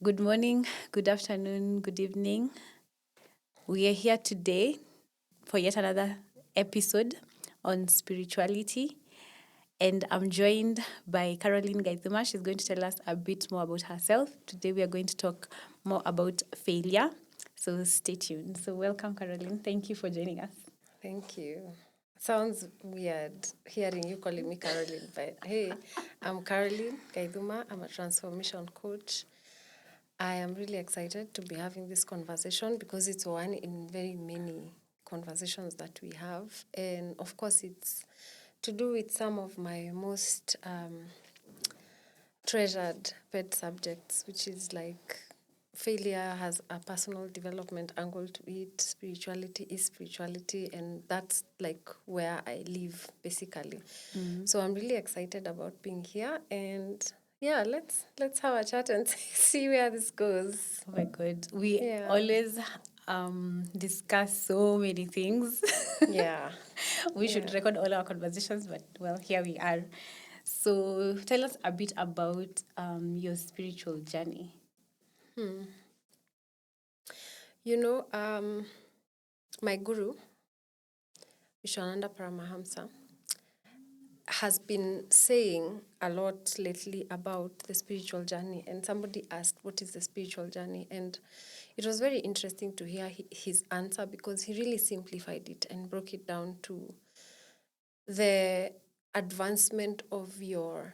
Good morning, good afternoon, good evening. We are here today for yet another episode on spirituality. And I'm joined by Carolyne Gaithuma. She's going to tell us a bit more about herself. Today, we are going to talk more about failure. So stay tuned. So, welcome, Carolyne. Thank you for joining us. Thank you. Sounds weird hearing you calling me Caroline, but hey, I'm Carolyne Gaithuma. I'm a transformation coach. I am really excited to be having this conversation because it's one in very many conversations that we have. And of course, it's to do with some of my most treasured pet subjects, which is like failure has a personal development angle to it, spirituality is spirituality, and that's like where I live basically. So I'm really excited about being here, and yeah, let's have a chat and see where this goes. Oh my God. We Yeah. always discuss so many things. Yeah. We Yeah. should record all our conversations, but well, here we are. So tell us a bit about your spiritual journey. You know, my guru, Vishwananda Paramahamsa, has been saying a lot lately about the spiritual journey, and somebody asked what is the spiritual journey, and it was very interesting to hear his answer because he really simplified it and broke it down to the advancement of your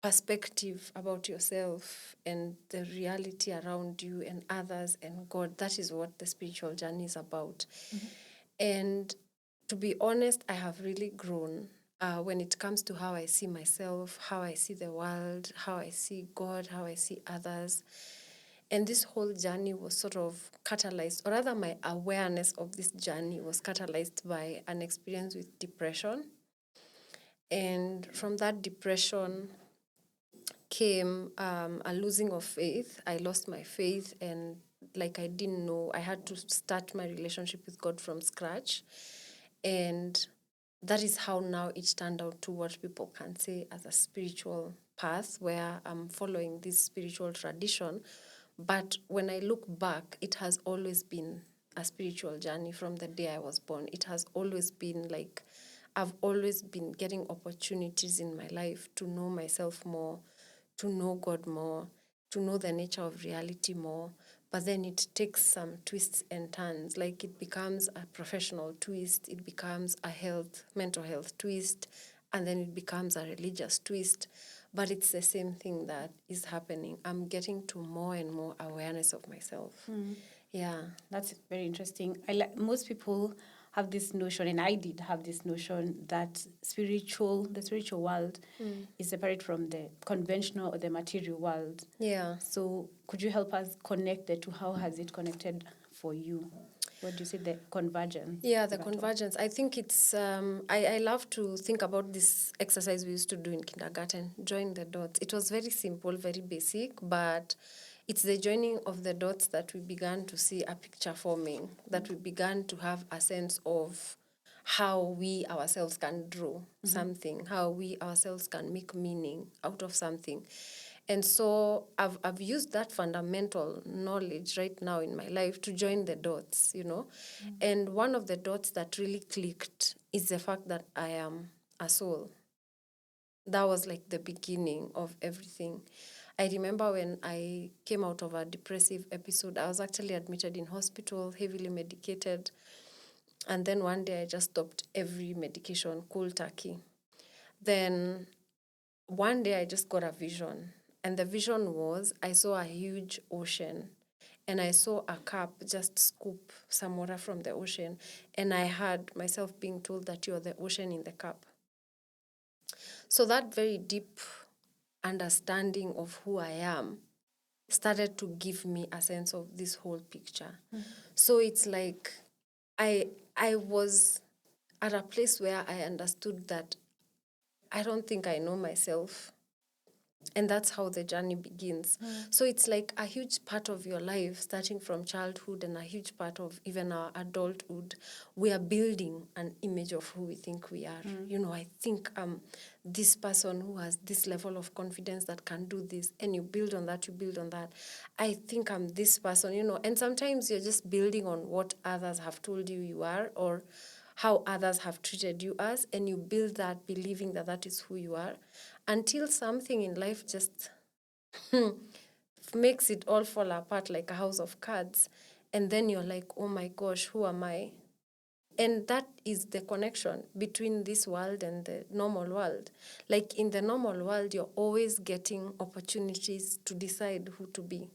perspective about yourself and the reality around you and others and God. That is what the spiritual journey is about. And to be honest, I have really grown when it comes to how I see myself, how I see the world, how I see God, how I see others. And this whole journey was sort of catalyzed, or rather, my awareness of this journey was catalyzed by an experience with depression. And from that depression came a losing of faith. I lost my faith, and like I didn't know, I had to start my relationship with God from scratch. And that is how now it turned out to what people can say as a spiritual path where I'm following this spiritual tradition. But when I look back, it has always been a spiritual journey from the day I was born. It has always been like I've always been getting opportunities in my life to know myself more, to know God more, to know the nature of reality more. But then it takes some twists and turns. Like it becomes a professional twist, it becomes a mental health twist, and then it becomes a religious twist. But it's the same thing that is happening. I'm getting to more and more awareness of myself. Yeah. That's very interesting. Most people have this notion, and I did have this notion that the spiritual world is separate from the conventional or the material world. Yeah. So could you help us connect the two? How has it connected for you? What do you say the convergence? Yeah, the convergence. I think it's, I love to think about this exercise we used to do in kindergarten, join the dots. It was very simple, very basic, but it's the joining of the dots that we began to see a picture forming, that we began to have a sense of how we ourselves can draw something, how we ourselves can make meaning out of something. And so I've used that fundamental knowledge right now in my life to join the dots, you know. And one of the dots that really clicked is the fact that I am a soul. That was like the beginning of everything. I remember when I came out of a depressive episode, I was actually admitted in hospital, heavily medicated. And then one day I just stopped every medication, cold turkey. Then one day I just got a vision. And the vision was I saw a huge ocean and I saw a cup just scoop some water from the ocean. And I heard myself being told that you're the ocean in the cup. So that very deep understanding of who I am started to give me a sense of this whole picture. So it's like I was at a place where I understood that I don't think I know myself. And that's how the journey begins. So it's like a huge part of your life, starting from childhood and a huge part of even our adulthood. We are building an image of who we think we are. You know, I think this person who has this level of confidence that can do this, and you build on that, you build on that. I think I'm this person, you know, and sometimes you're just building on what others have told you you are, or how others have treated you as, and you build that believing that that is who you are, until something in life just makes it all fall apart like a house of cards. And then you're like, oh my gosh, who am I? And that is the connection between this world and the normal world. Like in the normal world, you're always getting opportunities to decide who to be.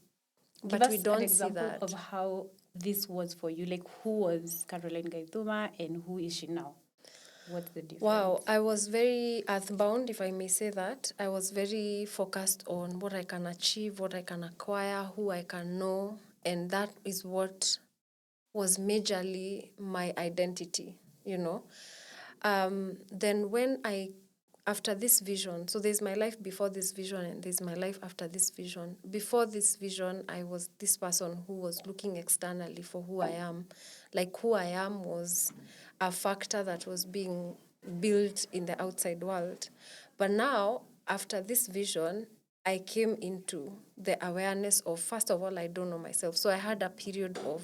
Give But we us an don't see example that. of how this was for you. Like, who was Carolyne Gaithuma and who is she now? What's the difference? Wow, I was very earthbound, if I may say that. I was very focused on what I can achieve, what I can acquire, who I can know, and that is what was majorly my identity, you know. Then when after this vision, so there's my life before this vision and there's my life after this vision. Before this vision, I was this person who was looking externally for who I am. Like who I am was a factor that was being built in the outside world. But now, after this vision, I came into the awareness of, first of all, I don't know myself. So I had a period of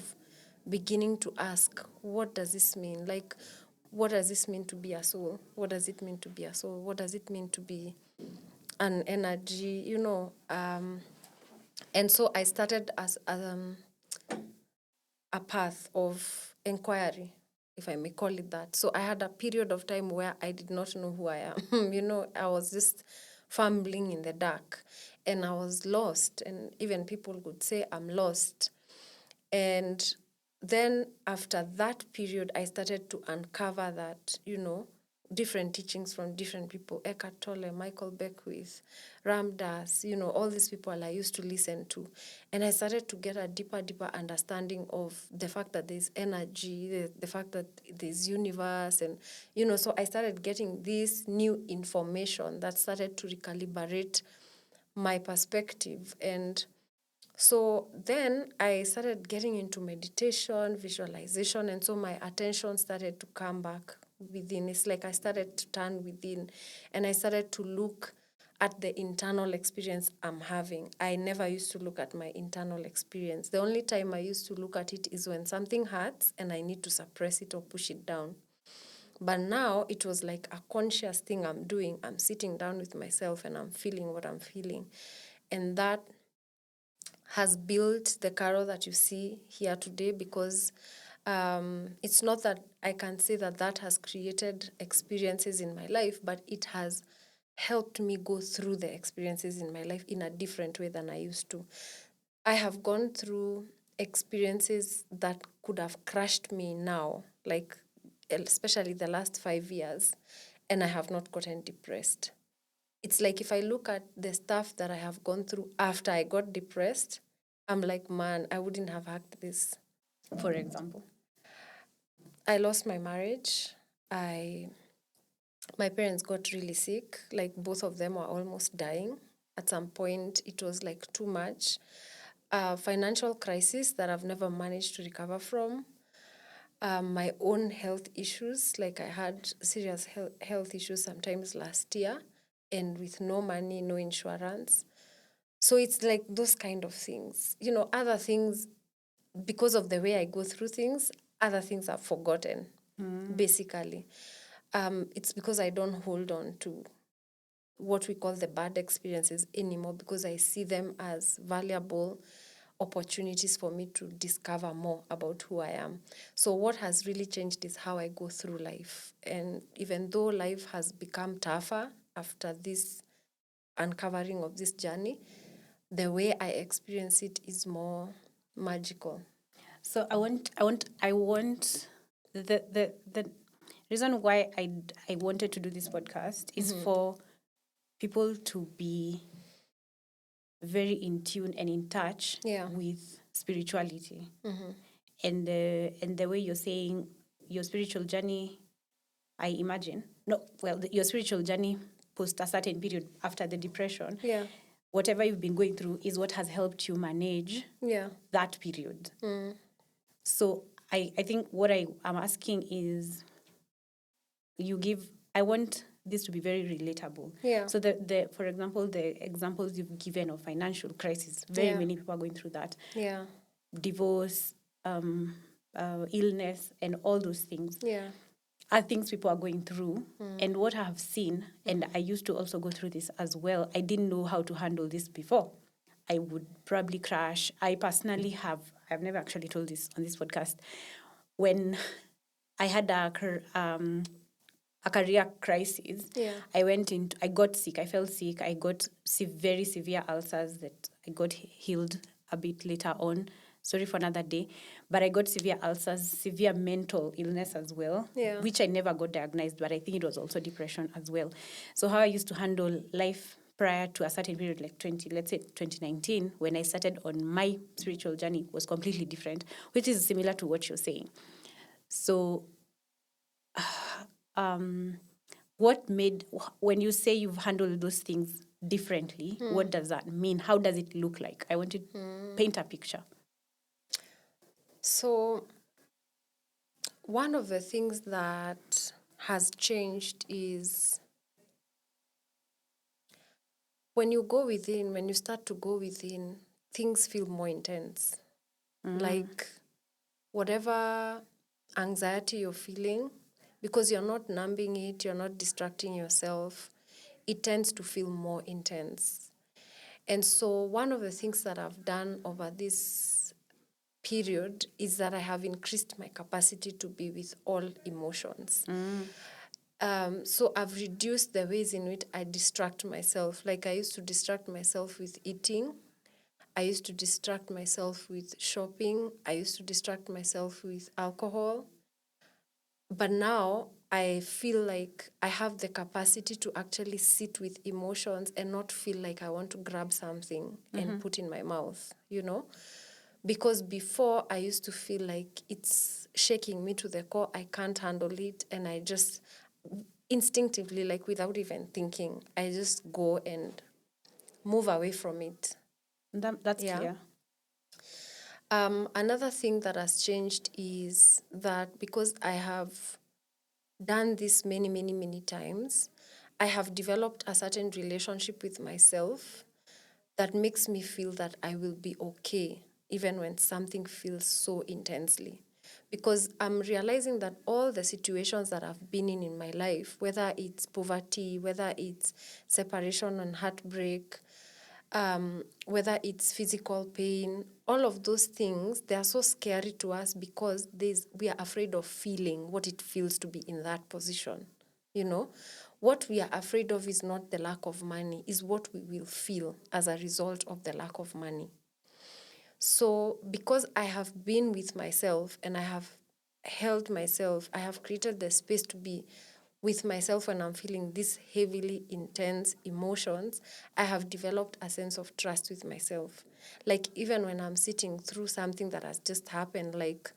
beginning to ask, what does this mean? Like, what does this mean to be a soul? What does it mean to be a soul? What does it mean to be an energy? You know, and so I started as a path of inquiry, if I may call it that. So I had a period of time where I did not know who I am. You know, I was just fumbling in the dark and I was lost. And even people would say I'm lost. And then after that period, I started to uncover that, you know, different teachings from different people, Eckhart Tolle, Michael Beckwith, Ram Dass, you know, all these people I used to listen to. And I started to get a deeper understanding of the fact that there's energy, the fact that there's universe. And, you know, so I started getting this new information that started to recalibrate my perspective. And so then I started getting into meditation, visualization, and so my attention started to come back within. It's like I started to turn within and I started to look at the internal experience I'm having. I never used to look at my internal experience. The only time I used to look at it is when something hurts and I need to suppress it or push it down. But now it was like a conscious thing I'm doing. I'm sitting down with myself and I'm feeling what I'm feeling. And that has built the Carol that you see here today, because it's not that I can say that that has created experiences in my life, but it has helped me go through the experiences in my life in a different way than I used to. I have gone through experiences that could have crushed me now, like especially the last 5 years, and I have not gotten depressed. It's like if I look at the stuff that I have gone through after I got depressed, I'm like, man, I wouldn't have hacked this. For example, I lost my marriage. My parents got really sick. Like both of them were almost dying. At some point, it was like too much. Financial crisis that I've never managed to recover from. My own health issues, like I had serious health issues sometimes last year, and with no money, no insurance. So it's like those kind of things. You know, other things, because of the way I go through things, other things are forgotten, basically. It's because I don't hold on to what we call the bad experiences anymore, because I see them as valuable opportunities for me to discover more about who I am. So what has really changed is how I go through life. And even though life has become tougher after this uncovering of this journey, the way I experience it is more magical. so I want the reason why I wanted to do this podcast is for people to be very in tune and in touch with spirituality. And the way you're saying your spiritual journey, I imagine. No, well, your spiritual journey post a certain period after the depression, Yeah. whatever you've been going through is what has helped you manage that period. So I think what I am asking is, I want this to be very relatable. Yeah. So for example, the examples you've given of financial crisis, very many people are going through that. Yeah. Divorce, illness, and all those things. Yeah. Are things people are going through. And what I have seen, and I used to also go through this as well, I didn't know how to handle this before. I would probably crash. I personally I've never actually told this on this podcast. When I had a career crisis, I got sick. I fell sick. I got very severe ulcers that I got healed a bit later on. Sorry for another day. But I got severe ulcers, severe mental illness as well, which I never got diagnosed, but I think it was also depression as well. So how I used to handle life prior to a certain period, like 2019, when I started on my spiritual journey, was completely different, which is similar to what you're saying. So when you say you've handled those things differently, what does that mean? How does it look like? I want to paint a picture. So one of the things that has changed is when you start to go within, things feel more intense. Like whatever anxiety you're feeling, because you're not numbing it, you're not distracting yourself, it tends to feel more intense. And so one of the things that I've done over this period is that I have increased my capacity to be with all emotions. So I've reduced the ways in which I distract myself. Like I used to distract myself with eating. I used to distract myself with shopping. I used to distract myself with alcohol. But now I feel like I have the capacity to actually sit with emotions and not feel like I want to grab something and put in my mouth, Because before I used to feel like it's shaking me to the core, I can't handle it, and I just instinctively, like without even thinking, I just go and move away from it. That's clear. Another thing that has changed is that because I have done this many, many, many times, I have developed a certain relationship with myself that makes me feel that I will be okay, even when something feels so intensely. Because I'm realizing that all the situations that I've been in my life, whether it's poverty, whether it's separation and heartbreak, whether it's physical pain, all of those things, they are so scary to us because we are afraid of feeling what it feels to be in that position. What we are afraid of is not the lack of money, is what we will feel as a result of the lack of money. So because I have been with myself and I have held myself, I have created the space to be with myself when I'm feeling these heavily intense emotions, I have developed a sense of trust with myself. Like even when I'm sitting through something that has just happened, like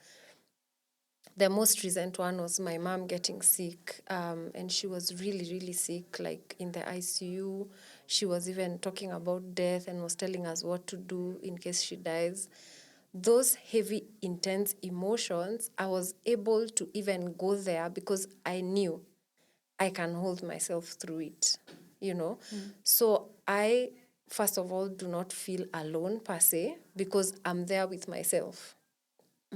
the most recent one was my mom getting sick, and she was really, really sick, like in the ICU. She was even talking about death and was telling us what to do in case she dies. Those heavy, intense emotions, I was able to even go there because I knew I can hold myself through it, So I, first of all, do not feel alone per se because I'm there with myself,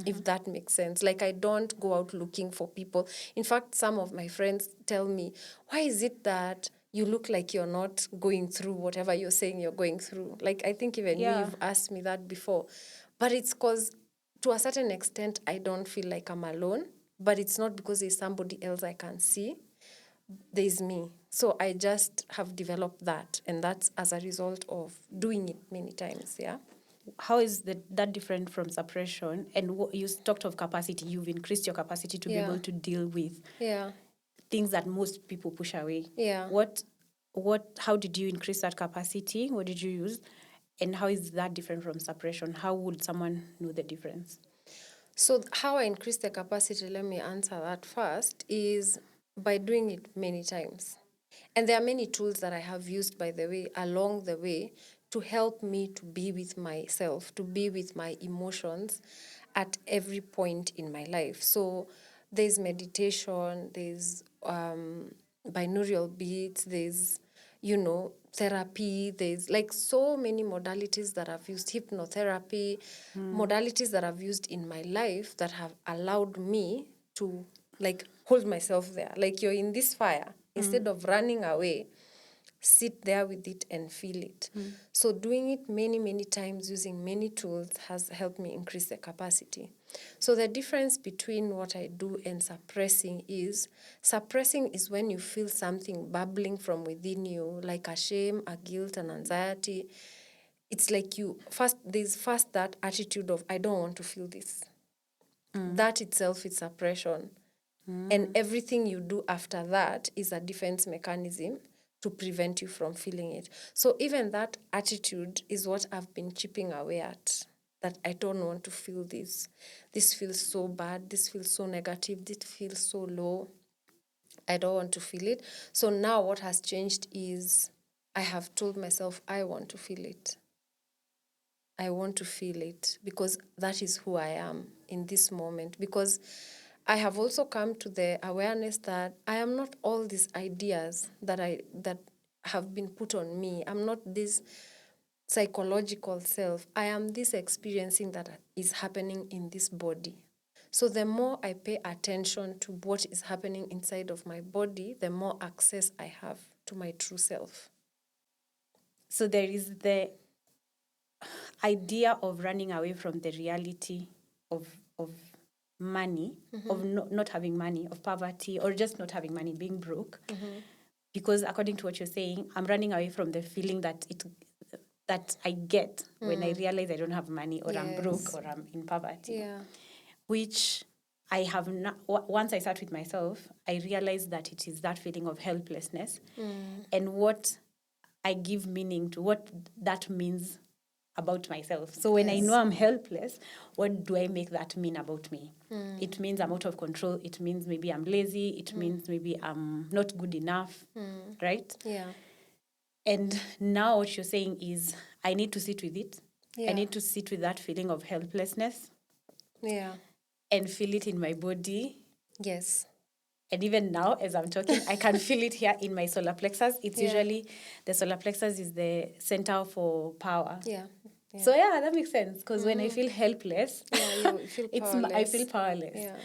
if that makes sense. Like I don't go out looking for people. In fact, some of my friends tell me, why is it that you look like you're not going through whatever you're saying you're going through? Like I think even you've asked me that before. But it's because to a certain extent, I don't feel like I'm alone, but it's not because there's somebody else I can see. There's me. So I just have developed that, and that's as a result of doing it many times, yeah. How is that different from suppression? And you talked of capacity. You've increased your capacity to be able to deal with things that most people push away. Yeah. How did you increase that capacity? What did you use? And how is that different from suppression? How would someone know the difference? So how I increase the capacity, let me answer that first, is by doing it many times. And there are many tools that I have used, by the way, along the way to help me to be with myself, to be with my emotions at every point in my life. So there's meditation, there's binaural beats, there's, therapy, there's like so many modalities that I've used, hypnotherapy, modalities that I've used in my life that have allowed me to like hold myself there. Like you're in this fire, instead of running away, sit there with it and feel it. So doing it many, many times using many tools has helped me increase the capacity. So the difference between what I do and suppressing is when you feel something bubbling from within you, like a shame, a guilt, an anxiety. It's like there's first that attitude of, I don't want to feel this. That itself is suppression. And everything you do after that is a defense mechanism to prevent you from feeling it. So even that attitude is what I've been chipping away at, that I don't want to feel this. This feels so bad. This feels so negative. This feels so low. I don't want to feel it. So now what has changed is I have told myself I want to feel it. I want to feel it because that is who I am in this moment. Because I have also come to the awareness that I am not all these ideas that have been put on me. I'm not this psychological self. I am this experiencing that is happening in this body. So the more I pay attention to what is happening inside of my body, the more access I have to my true self. So there is the idea of running away from the reality of money, of not having money, of poverty, or just not having money, being broke. Because according to what you're saying, I'm running away from the feeling that I get when I realize I don't have money, or I'm broke, or I'm in poverty. Yeah. Which I have not. Once I sat with myself, I realized that it is that feeling of helplessness, and what I give meaning to, what that means about myself. So when I know I'm helpless, what do I make that mean about me? It means I'm out of control. It means maybe I'm lazy. It means maybe I'm not good enough, right? Yeah. And now what you're saying is I need to sit with it. Yeah. I need to sit with that feeling of helplessness. Yeah. And feel it in my body. Yes. And even now, as I'm talking, I can feel it here in my solar plexus. It's usually, the solar plexus is the center for power. Yeah. So yeah, that makes sense. Because when I feel helpless, you feel powerless. I feel powerless. Yeah.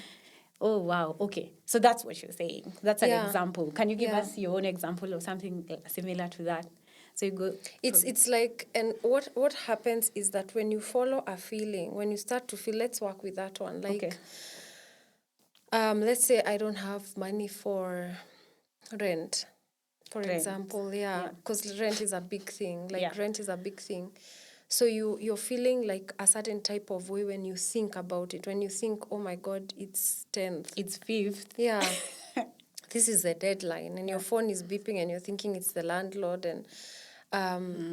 Oh, wow. Okay. So that's what you're saying. That's an Yeah. example. Can you give Yeah. us your own example of something similar to that? So you go. It's like, and what happens is that when you follow a feeling, when you start to feel, let's work with that one. Like, Okay. Let's say I don't have money for rent, for Rent. example. Yeah, because rent is a big thing. Like Yeah. rent is a big thing. So you're feeling like a certain type of way when you think about it. When you think, oh my God, it's 10th. It's 5th. Yeah. This is the deadline, and your phone is beeping, and you're thinking it's the landlord, and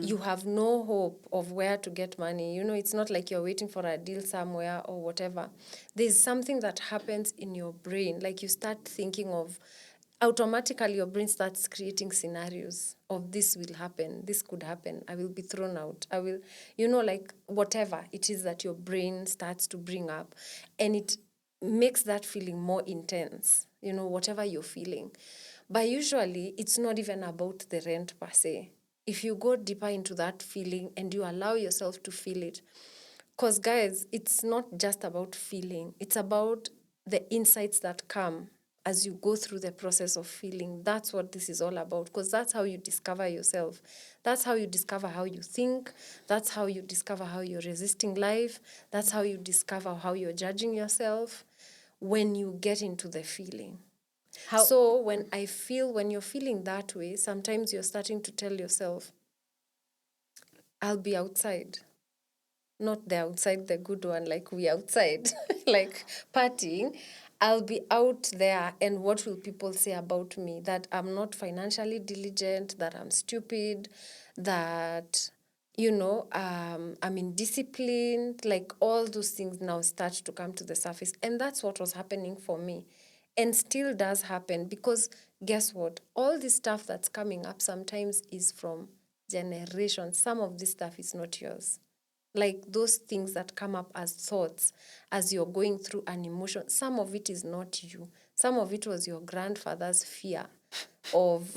you have no hope of where to get money. You know, it's not like you're waiting for a deal somewhere or whatever. There's something that happens in your brain, like you start thinking of, automatically your brain starts creating scenarios of this will happen, this could happen, I will be thrown out, I will, like whatever it is that your brain starts to bring up, and it makes that feeling more intense, whatever you're feeling. But usually it's not even about the rent per se. If you go deeper into that feeling and you allow yourself to feel it, because guys, it's not just about feeling, it's about the insights that come as you go through the process of feeling. That's what this is all about, because that's how you discover yourself. That's how you discover how you think. That's how you discover how you're resisting life. That's how you discover how you're judging yourself, when you get into the feeling. So when you're feeling that way, sometimes you're starting to tell yourself, I'll be outside. Not the outside, the good one, like we outside, like partying. I'll be out there, and what will people say about me? That I'm not financially diligent, that I'm stupid, that, I'm indisciplined. Like all those things now start to come to the surface. And that's what was happening for me. And still does happen, because guess what? All this stuff that's coming up sometimes is from generations. Some of this stuff is not yours. Like those things that come up as thoughts as you're going through an emotion, some of it is not you. Some of it was your grandfather's fear of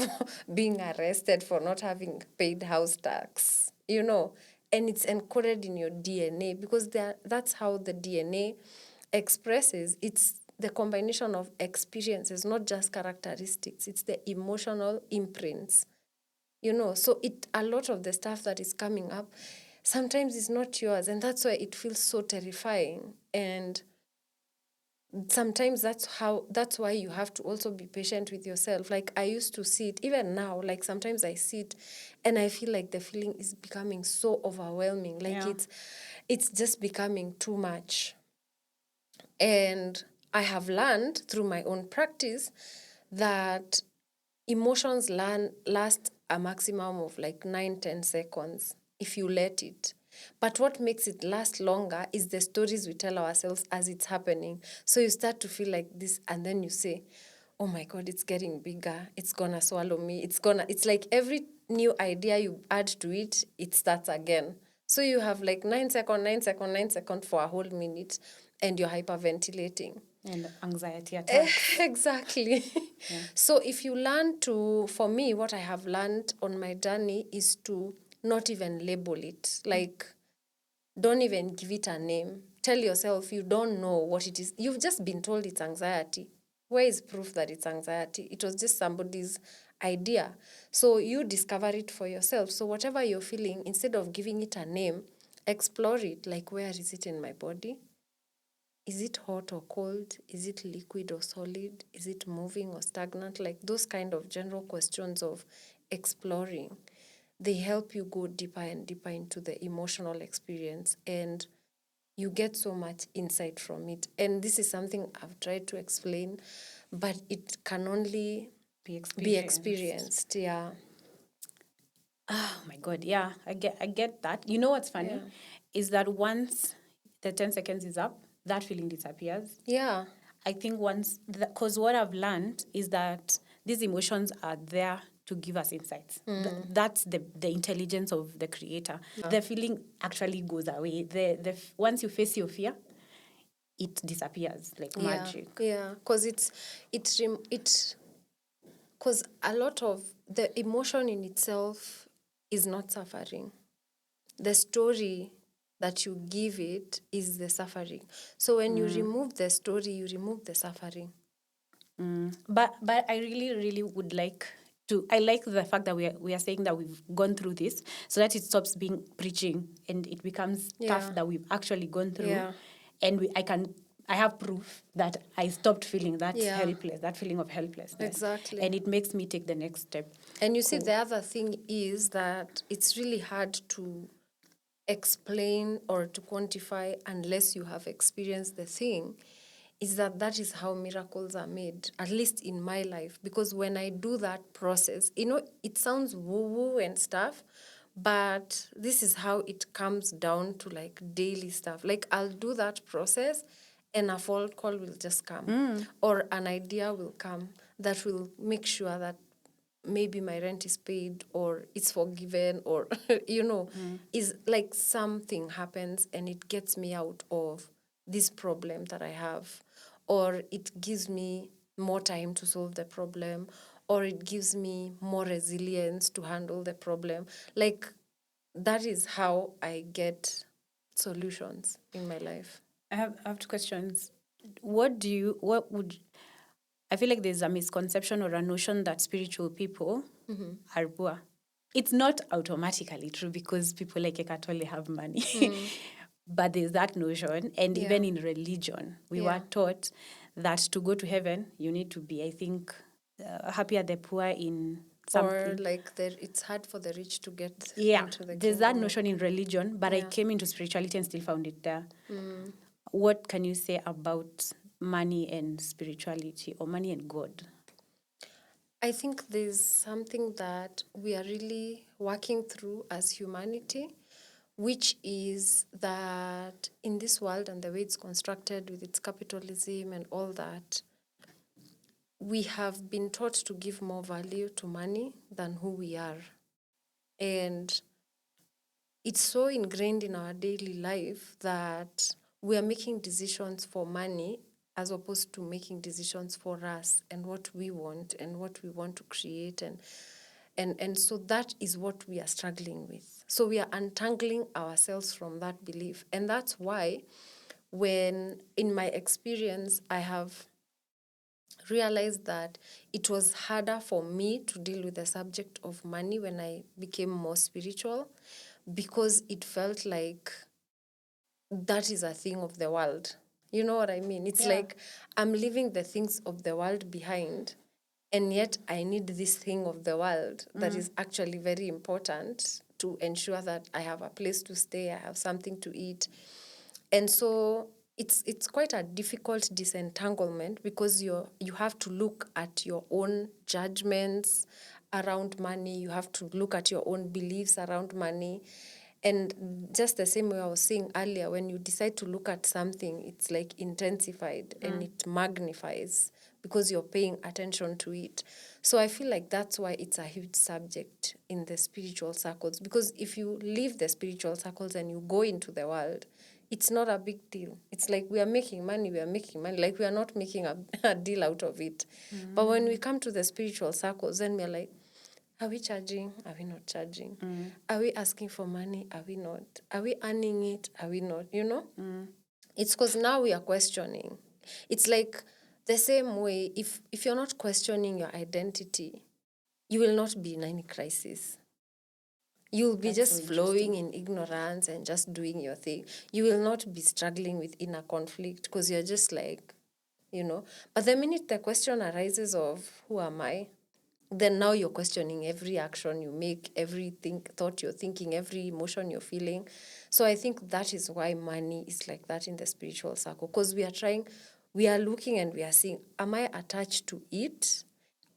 being arrested for not having paid house tax, and it's encoded in your DNA, because that's how the DNA expresses. It's the combination of experiences, not just characteristics. It's the emotional imprints, so a lot of the stuff that is coming up sometimes is not yours, and that's why it feels so terrifying. And sometimes that's why you have to also be patient with yourself. Like I used to sit, even now, like sometimes I sit and I feel like the feeling is becoming so overwhelming, like it's just becoming too much. And I have learned through my own practice that emotions last a maximum of like 9-10 seconds if you let it. But what makes it last longer is the stories we tell ourselves as it's happening. So you start to feel like this, and then you say, oh my God, it's getting bigger. It's gonna swallow me. It's like every new idea you add to it, it starts again. So you have like 9 second, 9 second, 9 second for a whole minute, and you're hyperventilating. And anxiety attacks. Exactly. Yeah. So if you learn for me, what I have learned on my journey is to not even label it. Like, don't even give it a name. Tell yourself you don't know what it is. You've just been told it's anxiety. Where is proof that it's anxiety? It was just somebody's idea. So you discover it for yourself. So whatever you're feeling, instead of giving it a name, explore it. Like, where is it in my body? Is it hot or cold? Is it liquid or solid? Is it moving or stagnant? Like those kind of general questions of exploring, they help you go deeper and deeper into the emotional experience, and you get so much insight from it. And this is something I've tried to explain, but it can only be experienced. Yeah. Oh my God, yeah, I get that. You know what's funny? Yeah. Is that once the 10 seconds is up, that feeling disappears. Yeah. I think because what I've learned is that these emotions are there to give us insights. That's the intelligence of the creator. Yeah. The feeling actually goes away. Once you face your fear, it disappears like magic. Yeah, because because a lot of the emotion in itself is not suffering. The story that you give it is the suffering. So when you remove the story, you remove the suffering. But I really, really would like to. I like the fact that we are saying that we've gone through this, so that it stops being preaching and it becomes stuff that we've actually gone through, and I have proof that I stopped feeling that helpless, that feeling of helplessness. Exactly. And it makes me take the next step. And you see, the other thing is that it's really hard to explain or to quantify unless you have experienced the thing, is that is how miracles are made, at least in my life. Because when I do that process, it sounds woo-woo and stuff, but this is how it comes down to like daily stuff. Like I'll do that process and a phone call will just come, or an idea will come that will make sure that maybe my rent is paid or it's forgiven, or is like something happens and it gets me out of this problem that I have, or it gives me more time to solve the problem, or it gives me more resilience to handle the problem. Like that is how I get solutions in my life. I have two questions. What would I feel like there's a misconception or a notion that spiritual people are poor. It's not automatically true because people like Ekatole have money. But there's that notion. And even in religion, we were taught that to go to heaven, you need to be, I think, happy at the poor in something. Or like it's hard for the rich to get into the there's that kingdom notion in religion, but I came into spirituality and still found it there. What can you say about money and spirituality, or money and God? I think there's something that we are really working through as humanity, which is that in this world and the way it's constructed with its capitalism and all that, we have been taught to give more value to money than who we are. And it's so ingrained in our daily life that we are making decisions for money as opposed to making decisions for us and what we want and what we want to create. And so that is what we are struggling with. So we are untangling ourselves from that belief. And that's why when, in my experience, I have realized that it was harder for me to deal with the subject of money when I became more spiritual, because it felt like that is a thing of the world. You know what I mean? It's like I'm leaving the things of the world behind, and yet I need this thing of the world that is actually very important to ensure that I have a place to stay, I have something to eat. And so it's quite a difficult disentanglement, because you have to look at your own judgments around money, you have to look at your own beliefs around money. And just the same way I was saying earlier, when you decide to look at something, it's like intensified and it magnifies because you're paying attention to it. So I feel like that's why it's a huge subject in the spiritual circles, because if you leave the spiritual circles and you go into the world, it's not a big deal. It's like we are making money, like we are not making a deal out of it. But when we come to the spiritual circles, then we're like, are we charging? Are we not charging? Are we asking for money? Are we not? Are we earning it? Are we not? You know? It's because now we are questioning. It's like the same way, if you're not questioning your identity, you will not be in any crisis. You'll be That's just so flowing in ignorance and just doing your thing. You will not be struggling with inner conflict, because you're just like, you know. But the minute the question arises of who am I, then now you're questioning every action you make, every thought you're thinking, every emotion you're feeling. So I think that is why money is like that in the spiritual circle, because we are looking and we are seeing, am I attached to it?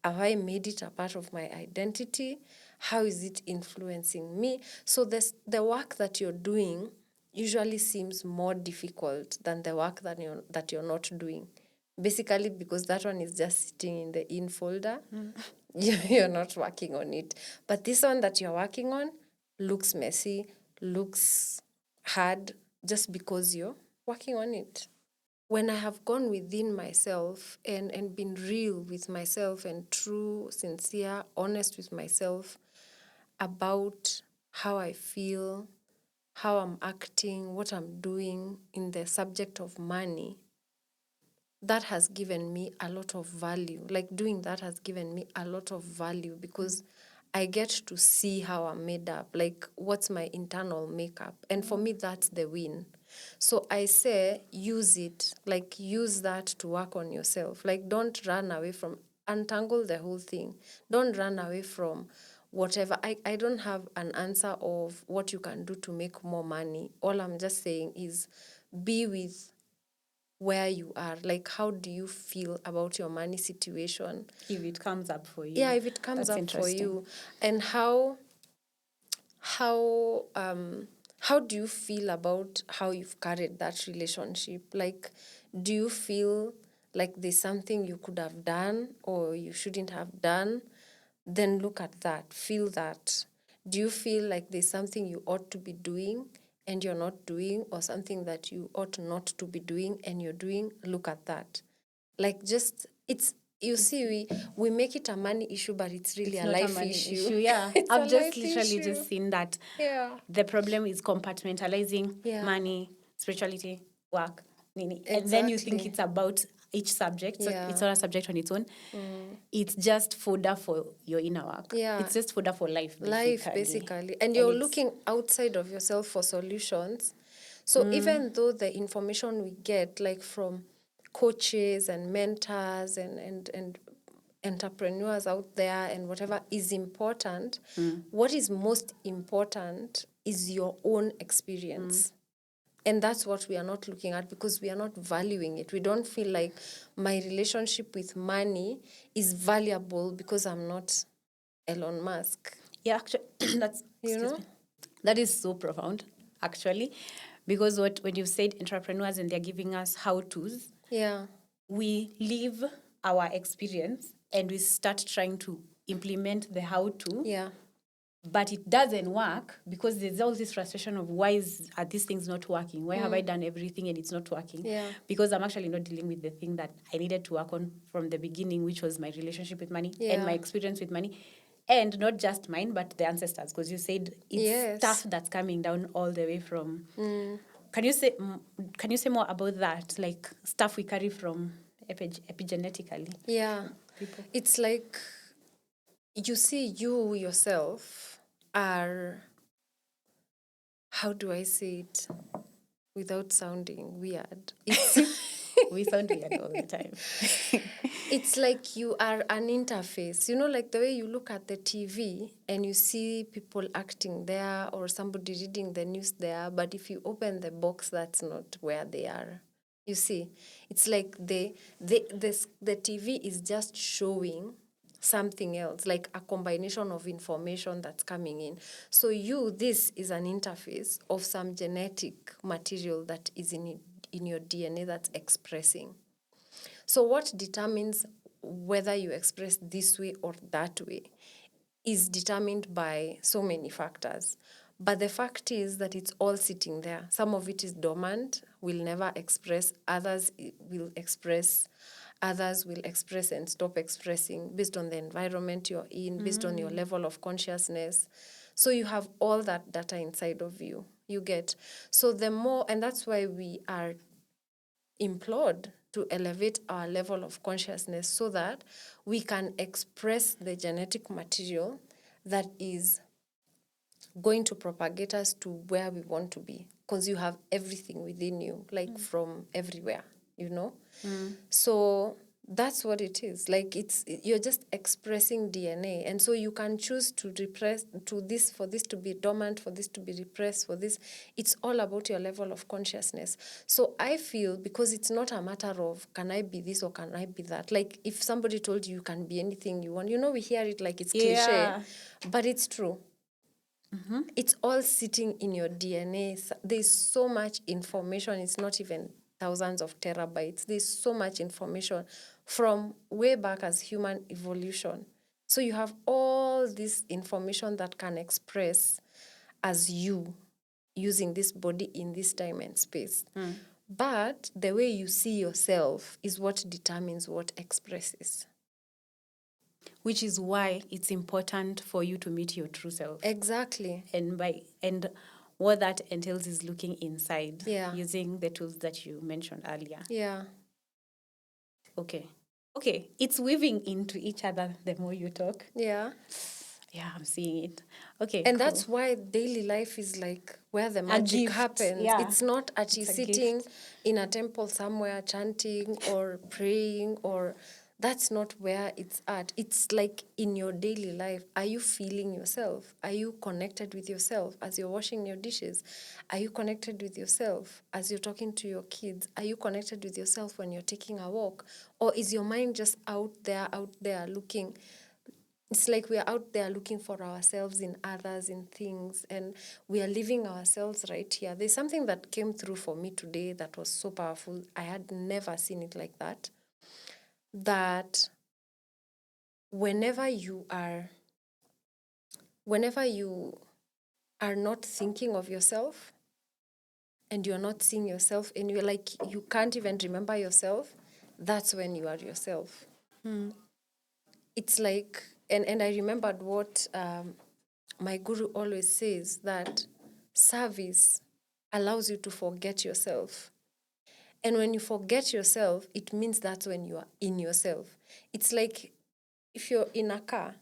Have I made it a part of my identity? How is it influencing me? So the work that you're doing usually seems more difficult than the work that you're not doing. Basically, because that one is just sitting in the in folder. You're not working on it. But this one that you're working on looks messy, looks hard, just because you're working on it. When I have gone within myself and been real with myself and true, sincere, honest with myself about how I feel, how I'm acting, what I'm doing in the subject of money, that has given me a lot of value. Like doing that has given me a lot of value, because I get to see how I'm made up, like what's my internal makeup. And for me, that's the win. So I say use it, like use that to work on yourself. Like don't run away from, untangle the whole thing. Don't run away from whatever. I don't have an answer of what you can do to make more money. All I'm just saying is be with where you are. Like, how do you feel about your money situation? If it comes up for you. Yeah, if it comes That's up for interesting. you. And how do you feel about how you've carried that relationship? Like, do you feel like there's something you could have done or you shouldn't have done? Then look at that, feel that. Do you feel like there's something you ought to be doing and you're not doing, or something that you ought not to be doing and you're doing? Look at that. Like, just, it's, you see, we make it a money issue, but it's really It's a not life a money issue. Yeah, It's a I've just life literally issue. just seen that. Yeah. The problem is compartmentalizing Yeah. money, spirituality, work, nini. And then you think Exactly. it's about each subject. So Yeah. it's not a subject on its own. It's just fodder for your inner work. Yeah. It's just fodder for life, Basically. And you're looking outside of yourself for solutions. So even though the information we get, like from coaches and mentors and entrepreneurs out there and whatever, is important, what is most important is your own experience. And that's what we are not looking at, because we are not valuing it. We don't feel like my relationship with money is valuable because I'm not Elon Musk. Yeah, actually, that's, You excuse know? me. That is so profound, actually, because when you said entrepreneurs and they're giving us how-tos, Yeah. we live our experience and we start trying to implement the how to, Yeah. but it doesn't work because there's all this frustration of are these things not working? Why have I done everything and it's not working? Yeah. Because I'm actually not dealing with the thing that I needed to work on from the beginning, which was my relationship with money and my experience with money. And not just mine, but the ancestors, because you said it's stuff that's coming down all the way from. Can you say more about that? Like stuff we carry from epigenetically. Yeah. People. It's like you see you yourself are, how do I say it without sounding weird? We sound weird all the time. It's like you are an interface. You know, like the way you look at the TV and you see people acting there or somebody reading the news there, but if you open the box, that's not where they are. You see, it's like the TV is just showing something else, like a combination of information that's coming in. So this is an interface of some genetic material that is in your DNA that's expressing. So what determines whether you express this way or that way is determined by so many factors. But the fact is that it's all sitting there. Some of it is dormant, will never express, others will express and stop expressing based on the environment you're in, based on your level of consciousness. So you have all that data inside of you. You get. So the more, and that's why we are implored to elevate our level of consciousness so that we can express the genetic material that is going to propagate us to where we want to be, because you have everything within you, like from everywhere, you know. So that's what it is. Like you're just expressing DNA, and so you can choose to repress for this to be dormant, for this to be repressed, for this. It's all about your level of consciousness. So I feel, because it's not a matter of can I be this or can I be that. Like if somebody told you can be anything you want, you know, we hear it like it's cliche, but it's true. It's all sitting in your DNA. There's so much information. It's not even thousands of terabytes. There's so much information from way back as human evolution. So you have all this information that can express as you using this body in this time and space. But the way you see yourself is what determines what expresses. Which is why it's important for you to meet your true self. Exactly. And what that entails is looking inside, using the tools that you mentioned earlier. Yeah. Okay. It's weaving into each other the more you talk. Yeah. Yeah, I'm seeing it. Okay. And that's why daily life is like where the magic happens. Yeah. It's not actually sitting in a temple somewhere chanting or praying, or that's not where it's at. It's like in your daily life. Are you feeling yourself? Are you connected with yourself as you're washing your dishes? Are you connected with yourself as you're talking to your kids? Are you connected with yourself when you're taking a walk? Or is your mind just out there looking? It's like we are out there looking for ourselves in others, in things, and we are leaving ourselves right here. There's something that came through for me today that was so powerful. I had never seen it like that. That whenever you are not thinking of yourself and you're not seeing yourself and you're like, you can't even remember yourself, that's when you are yourself. It's like, and I remembered what my guru always says, that service allows you to forget yourself. And when you forget yourself, it means that's when you are in yourself. It's like if you're in a car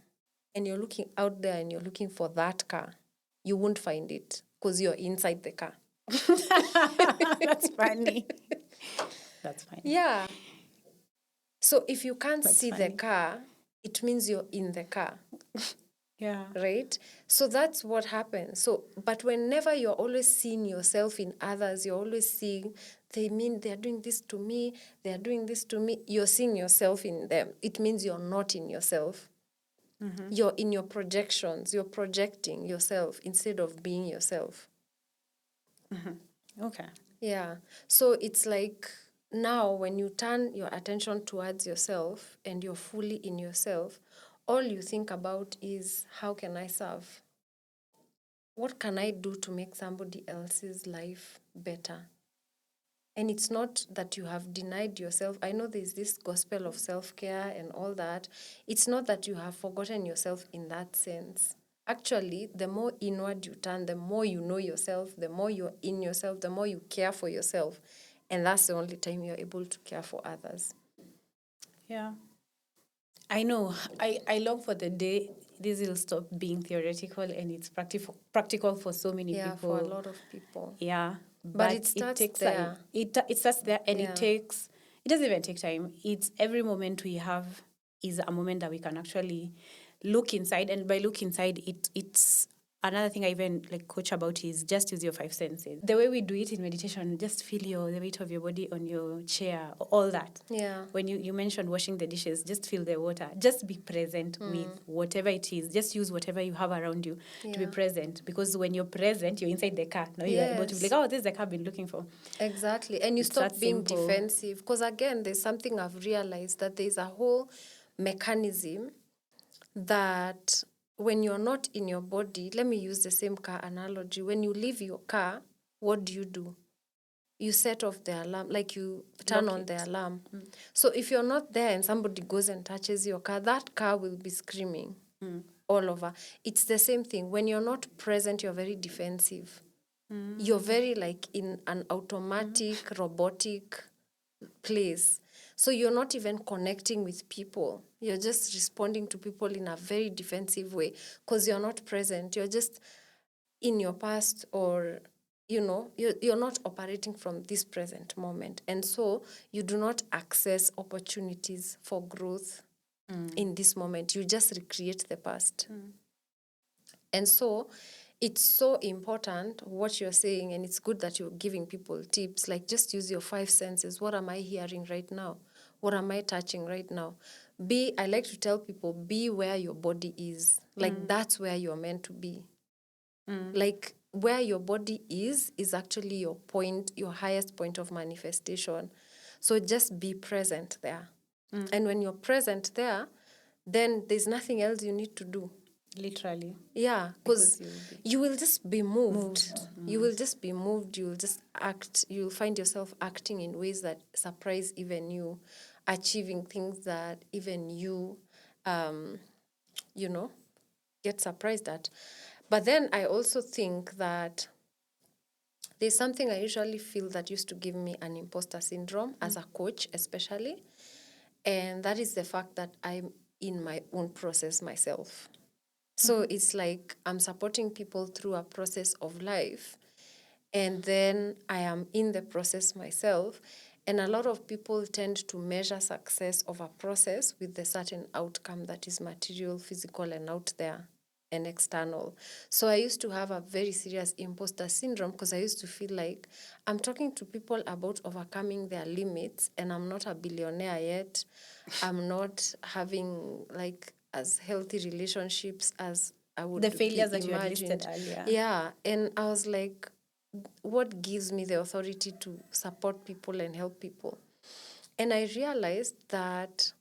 and you're looking out there and you're looking for that car, you won't find it because you're inside the car. That's funny. That's funny. Yeah. So if you can't see the car, it means you're in the car. Yeah. Right? So that's what happens. So, but whenever you're always seeing yourself in others, you're always seeing, they're doing this to me, they're doing this to me, you're seeing yourself in them. It means you're not in yourself. You're in your projections, you're projecting yourself instead of being yourself. Okay. Yeah. So it's like now when you turn your attention towards yourself and you're fully in yourself, all you think about is, how can I serve? What can I do to make somebody else's life better? And it's not that you have denied yourself. I know there's this gospel of self-care and all that. It's not that you have forgotten yourself in that sense. Actually, the more inward you turn, the more you know yourself, the more you're in yourself, the more you care for yourself. And that's the only time you're able to care for others. Yeah. I know. I long for the day this will stop being theoretical and it's practical for so many Yeah, people. for a lot of people. Yeah. But it starts takes there. time. It starts there and Yeah. it doesn't even take time. It's every moment we have is a moment that we can actually look inside. And by look inside, it's another thing I even like coach about is just use your five senses. The way we do it in meditation, just feel the weight of your body on your chair, all that. Yeah. When you mentioned washing the dishes, just feel the water. Just be present with whatever it is. Just use whatever you have around you to be Yeah. present. Because when you're present, you're inside the car. Now you are able to be like, Yes. oh, this is the car I've been looking for. Exactly. And you It's stop that being simple. defensive. Because again, there's something I've realized, that there's a whole mechanism that when you're not in your body, let me use the same car analogy. When you leave your car, what do? You set off the alarm, like you turn Lock on it. the alarm. So if you're not there and somebody goes and touches your car, that car will be screaming all over. It's the same thing. When you're not present, you're very defensive. You're very like in an automatic, robotic place. So you're not even connecting with people. You're just responding to people in a very defensive way because you're not present. You're just in your past, or you're not operating from this present moment. And so you do not access opportunities for growth in this moment. You just recreate the past. And so it's so important what you're saying, and it's good that you're giving people tips, like just use your five senses. What am I hearing right now? What am I touching right now? I like to tell people, be where your body is. Like that's where you're meant to be. Like where your body is actually your highest point of manifestation. So just be present there. And when you're present there, then there's nothing else you need to do. Literally. Yeah, because you will just be moved. You will just be moved. You will just act. You'll find yourself acting in ways that surprise even you, achieving things that even you, get surprised at. But then I also think that there's something I usually feel that used to give me an imposter syndrome as a coach, especially. And that is the fact that I'm in my own process myself. So it's like I'm supporting people through a process of life, and then I am in the process myself. And a lot of people tend to measure success of a process with the certain outcome that is material, physical, and out there and external. So I used to have a very serious imposter syndrome because I used to feel like I'm talking to people about overcoming their limits, and I'm not a billionaire yet. I'm not having like as healthy relationships as I would The failures that you had imagined. listed earlier. Yeah, and I was like, what gives me the authority to support people and help people? And I realized that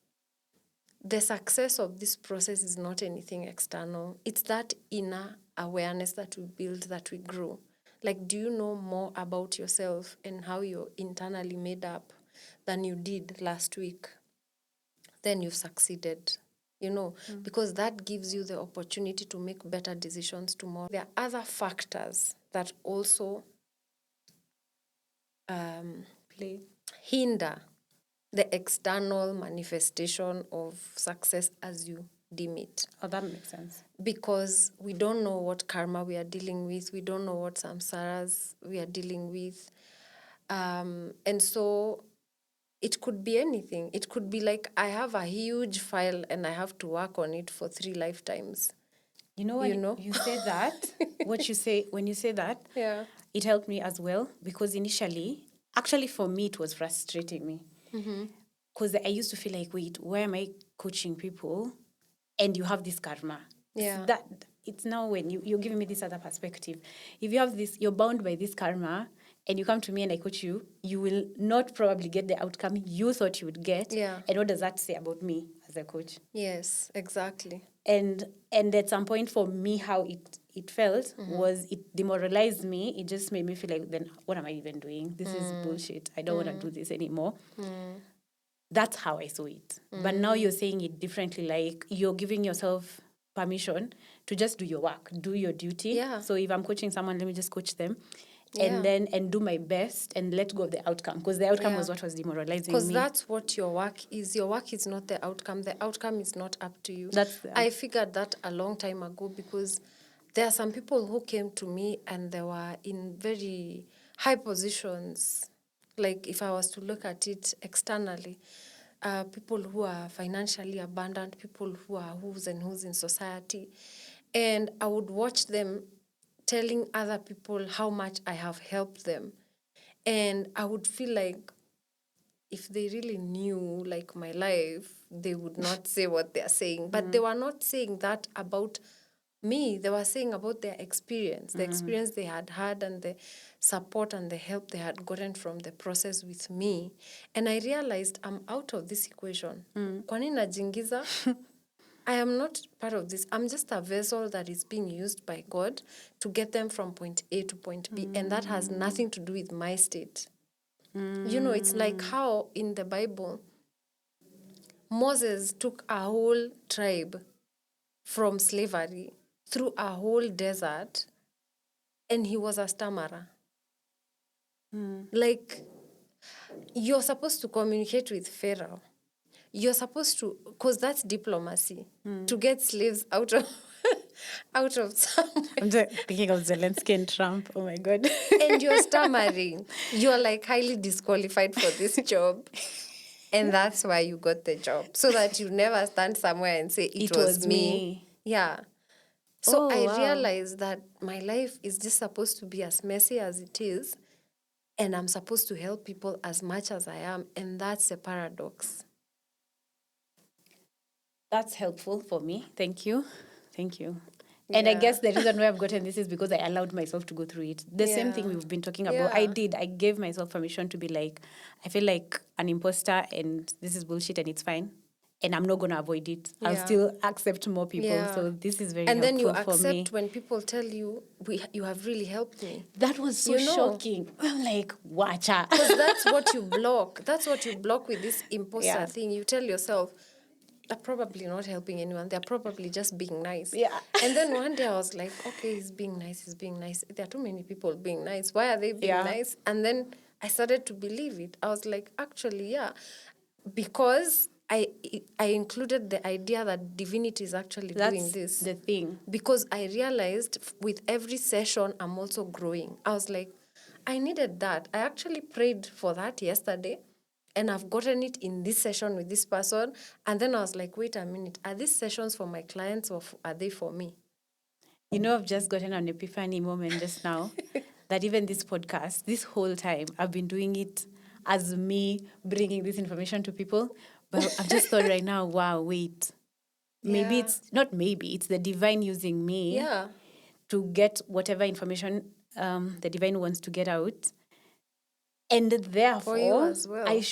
the success of this process is not anything external. It's that inner awareness that we build, that we grow. Like, do you know more about yourself and how you're internally made up than you did last week? Then you've succeeded, because that gives you the opportunity to make better decisions tomorrow. There are other factors that also hinder the external manifestation of success as you deem it. Oh, that makes sense. Because we don't know what karma we are dealing with. We don't know what samsaras we are dealing with. And so it could be anything. It could be like I have a huge file and I have to work on it for 3 lifetimes. You say that, when you say that, Yeah. it helped me as well because initially, actually for me, it was frustrating me. Because I used to feel like, wait, why am I coaching people and you have this karma? Yeah. It's now when you're giving me this other perspective. If you have this, you're bound by this karma and you come to me and I coach you, you will not probably get the outcome you thought you would get. Yeah. And what does that say about me as a coach? Yes, exactly. And at some point for me, how it felt was it demoralized me. It just made me feel like, then what am I even doing? This is bullshit. I don't want to do this anymore. That's how I saw it. But now you're saying it differently, like you're giving yourself permission to just do your work, do your duty. Yeah. So if I'm coaching someone, let me just coach them. Yeah. And do my best and let go of the outcome, because the outcome was what was demoralizing me. Because that's what your work is. Your work is not the outcome. The outcome is not up to you. I figured that a long time ago, because there are some people who came to me and they were in very high positions. Like if I was to look at it externally, people who are financially abundant, people who are who's and who's in society. And I would watch them telling other people how much I have helped them. And I would feel like if they really knew like my life, they would not say what they're saying. But they were not saying that about me. They were saying about their experience, the experience they had had and the support and the help they had gotten from the process with me. And I realized I'm out of this equation. Kwa nini najingiza? I am not part of this. I'm just a vessel that is being used by God to get them from point A to point B. And that has nothing to do with my state. You know, it's like how in the Bible, Moses took a whole tribe from slavery through a whole desert, and he was a stammerer. Like, you're supposed to communicate with Pharaoh. You're supposed to, because that's diplomacy, to get slaves out of out of somewhere. I'm just thinking of Zelensky and Trump. Oh my God. And you're stammering. You're like highly disqualified for this job. And that's why you got the job. So that you never stand somewhere and say, it was me. Yeah. So I realized that my life is just supposed to be as messy as it is. And I'm supposed to help people as much as I am. And that's a paradox. That's helpful for me. Thank you. And I guess the reason why I've gotten this is because I allowed myself to go through it. The same thing we've been talking about. I gave myself permission to be like, I feel like an imposter and this is bullshit and it's fine. And I'm not going to avoid it. I'll still accept more people. So this is very helpful for me. And then you accept when people tell you, you have really helped me. That was so shocking. I'm like, watcha. Because that's what you block. That's what you block with this imposter thing. You tell yourself, they're probably not helping anyone. They're probably just being nice. Yeah. And then one day I was like, okay, he's being nice. There are too many people being nice. Why are they being nice? And then I started to believe it. I was like, actually, yeah. Because I included the idea that divinity is actually doing this. That's the thing. Because I realized with every session, I'm also growing. I was like, I needed that. I actually prayed for that yesterday. And I've gotten it in this session with this person. And then I was like, wait a minute, are these sessions for my clients or are they for me? You know, I've just gotten an epiphany moment just now that even this podcast, this whole time, I've been doing it as me bringing this information to people. But I've just thought right now, wow, wait. Maybe it's the divine using me to get whatever information the divine wants to get out. And therefore, for you as well.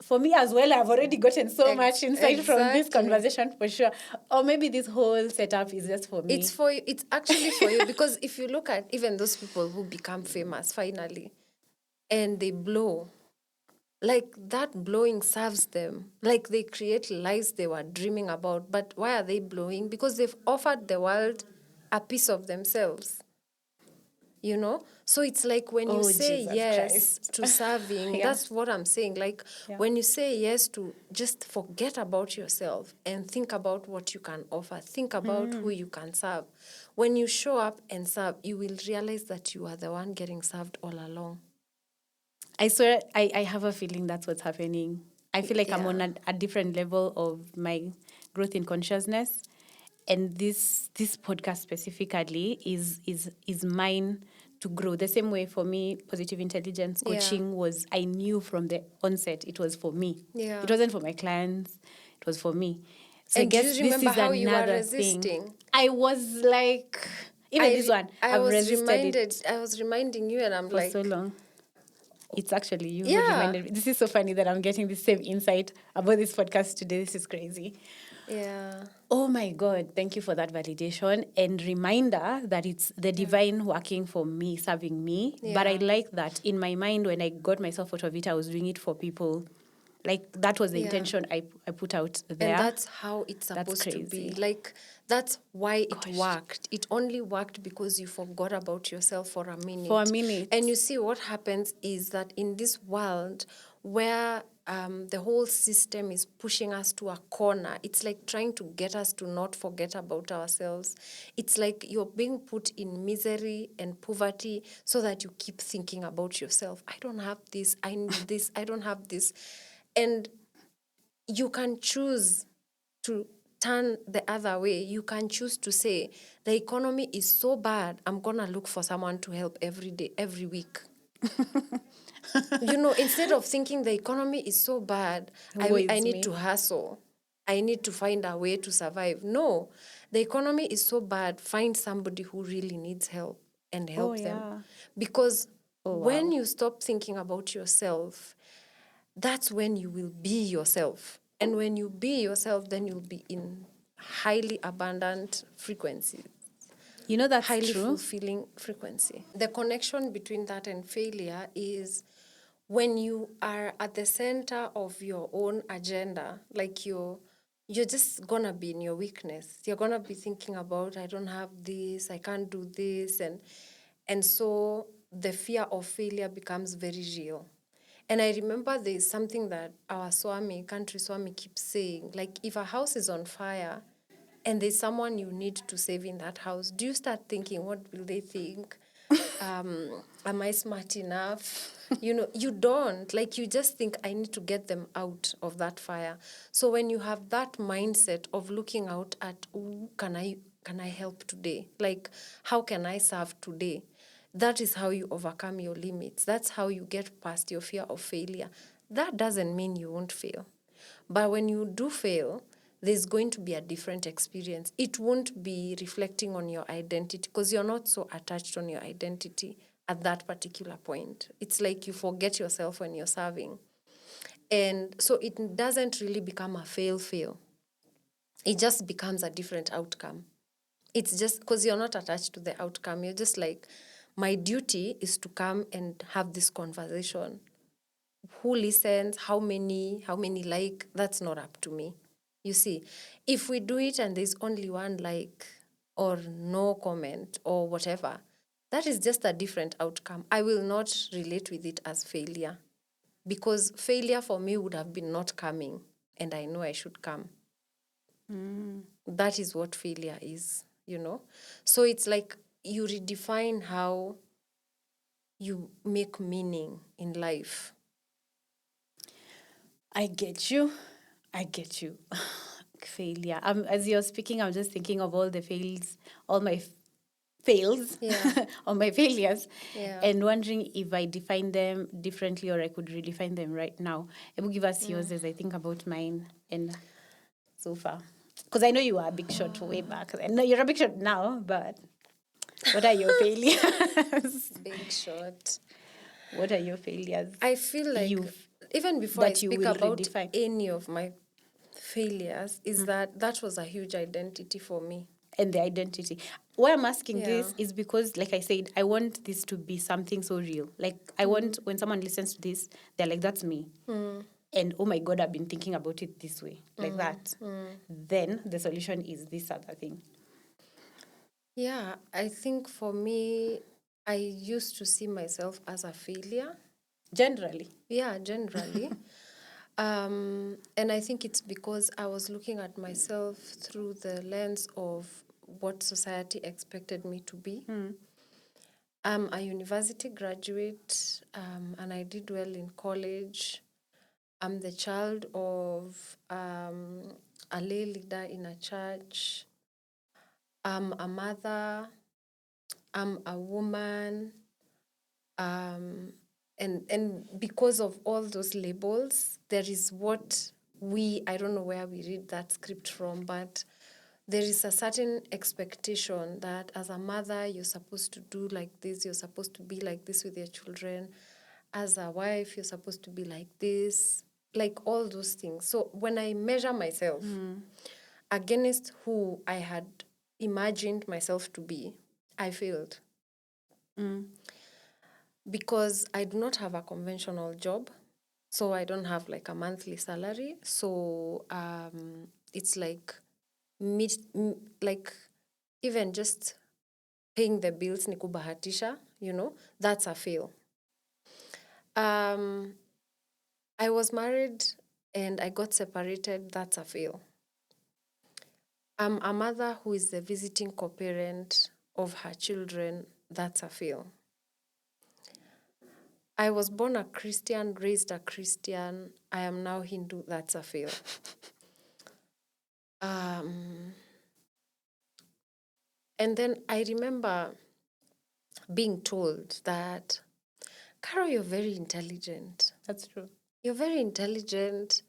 For me as well, I've already gotten so much insight from this conversation for sure. Or maybe this whole setup is just for me. It's for you. It's actually for you. Because if you look at even those people who become famous finally, and they blow, like that blowing serves them. Like they create lives they were dreaming about. But why are they blowing? Because they've offered the world a piece of themselves. You know? So it's like when you say Jesus yes Christ. to serving, that's what I'm saying. Like when you say yes to just forget about yourself and think about what you can offer, think about who you can serve. When you show up and serve, you will realize that you are the one getting served all along. I swear, I have a feeling that's what's happening. I feel like I'm on a different level of my growth in consciousness. And this podcast specifically is mine to grow. The same way for me, positive intelligence coaching was, I knew from the onset it was for me. Yeah. It wasn't for my clients. It was for me. So And I guess do you remember this is how you were another resisting? thing. I was like, even this one, I've resisted it I was reminding you, and I'm for like, so long. It's actually you who Yeah. reminded me. This is so funny that I'm getting the same insight about this podcast today. This is crazy. Yeah. Oh my God, thank you for that validation and reminder that it's the divine working for me, serving me. But I Yeah. like that in my mind, when I got myself out of it, I was doing it for people. Like that was the Yeah. intention I put out there. And that's how it's That's supposed to be. crazy. Like, that's why it Gosh. worked. It only worked because you forgot about yourself for a minute. For a minute. And you see, what happens is that in this world where the whole system is pushing us to a corner, it's like trying to get us to not forget about ourselves. It's like you're being put in misery and poverty so that you keep thinking about yourself. I don't have this, I need this, I don't have this. And you can choose to turn the other way. You can choose to say, the economy is so bad, I'm going to look for someone to help every day, every week. Instead of thinking the economy is so bad, I need to hustle. I need to find a way to survive. No, the economy is so bad, find somebody who really needs help and help them. Because when you stop thinking about yourself, that's when you will be yourself. And when you be yourself, then you'll be in highly abundant frequency. That's highly true. fulfilling frequency. The connection between that and failure is when you are at the center of your own agenda, like you're just gonna be in your weakness. You're gonna be thinking about, I don't have this, I can't do this, and so the fear of failure becomes very real. And I remember there's something that our country Swami keeps saying, like, if a house is on fire and there's someone you need to save in that house, do you start thinking, what will they think? Am I smart enough? You don't. Like, you just think, I need to get them out of that fire. So when you have that mindset of looking out at, can I help today? Like, how can I serve today? That is how you overcome your limits. That's how you get past your fear of failure. That doesn't mean you won't fail. But when you do fail, there's going to be a different experience. It won't be reflecting on your identity because you're not so attached on your identity at that particular point. It's like you forget yourself when you're serving. And so it doesn't really become a fail. It just becomes a different outcome. It's just because you're not attached to the outcome. You're just like, my duty is to come and have this conversation. Who listens, how many like, that's not up to me. You see, if we do it and there's only one like or no comment or whatever, that is just a different outcome. I will not relate with it as failure, because failure for me would have been not coming, and I know I should come. That is what failure is, So it's like you redefine how you make meaning in life. I get you. Failure. As you're speaking, I'm just thinking of all the fails, all my fails, all my failures, and wondering if I define them differently or I could redefine them right now. I will give us yours as I think about mine and so far. Because I know you are a big shot way back. I know you're a big shot now, but what are your failures? Big shot. What are your failures? I feel like even before I speak about any of my failures, is that was a huge identity for me. And the identity. Why I'm asking this is because, like I said, I want this to be something so real. Like, I want when someone listens to this, they're like, that's me. And oh my God, I've been thinking about it this way, like that. Then the solution is this other thing. Yeah, I think for me, I used to see myself as a failure. Generally. Yeah, generally. And I think it's because I was looking at myself through the lens of what society expected me to be. I'm a university graduate, and I did well in college. I'm the child of a lay leader in a church. I'm a mother. I'm a woman. And because of all those labels, there is what I don't know where we read that script from, but there is a certain expectation that as a mother, you're supposed to do like this, you're supposed to be like this with your children. as a wife, you're supposed to be like this, like all those things. So when I measure myself against who I had imagined myself to be, I failed. Because I do not have a conventional job. So I don't have like a monthly salary. So it's like like even just paying the bills ni kubahatisha, that's a fail. I was married and I got separated, that's a fail. I'm a mother who is the visiting co-parent of her children, that's a fail. I was born a Christian, raised a Christian. I am now Hindu, that's a fail. And then I remember being told that, Caro, you're very intelligent. That's true. You're very intelligent,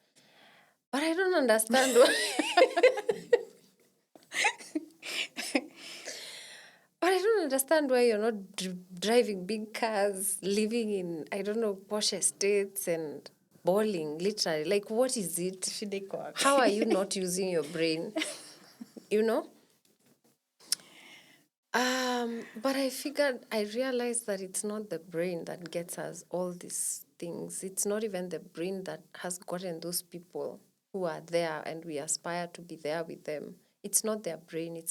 but I don't understand why. But I don't understand why you're not driving big cars, living in, I don't know, posh estates and bowling, literally. Like, what is it? How are you not using your brain? You know? But I realized that it's not the brain that gets us all these things. It's not even the brain that has gotten those people who are there and we aspire to be there with them. It's not their brain.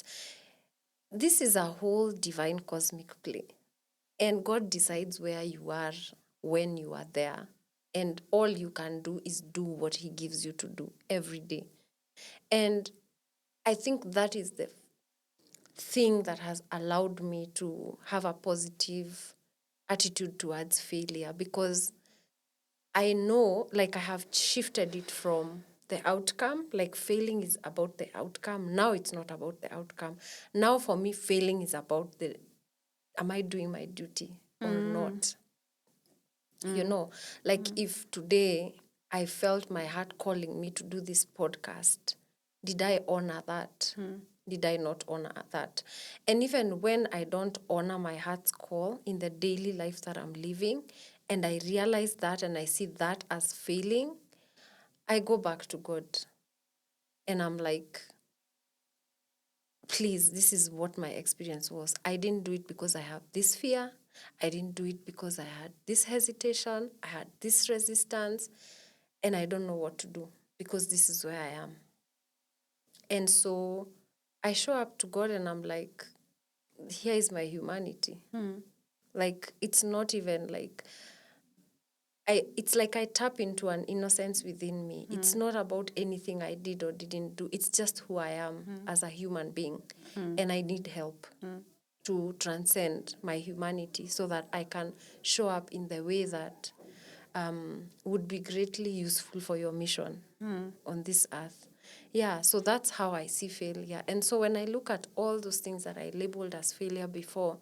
This is a whole divine cosmic play. And God decides where you are when you are there. And all you can do is do what He gives you to do every day. And I think that is the thing that has allowed me to have a positive attitude towards failure, because I know, like, I have shifted it from the outcome, like failing is about the outcome. Now it's not about the outcome. Now for me, failing is about am I doing my duty or not? Like if today I felt my heart calling me to do this podcast, did I honor that? Did I not honor that? And even when I don't honor my heart's call in the daily life that I'm living, and I realize that and I see that as failing, I go back to God. And I'm like, please, this is what my experience was. I didn't do it because I have this fear. I didn't do it because I had this hesitation. I had this resistance. And I don't know what to do because this is where I am. And so I show up to God and I'm like, here is my humanity. Like, it's not even like, it's like I tap into an innocence within me. It's not about anything I did or didn't do. It's just who I am as a human being. And I need help to transcend my humanity so that I can show up in the way that would be greatly useful for your mission on this earth. Yeah, so that's how I see failure. And so when I look at all those things that I labeled as failure before,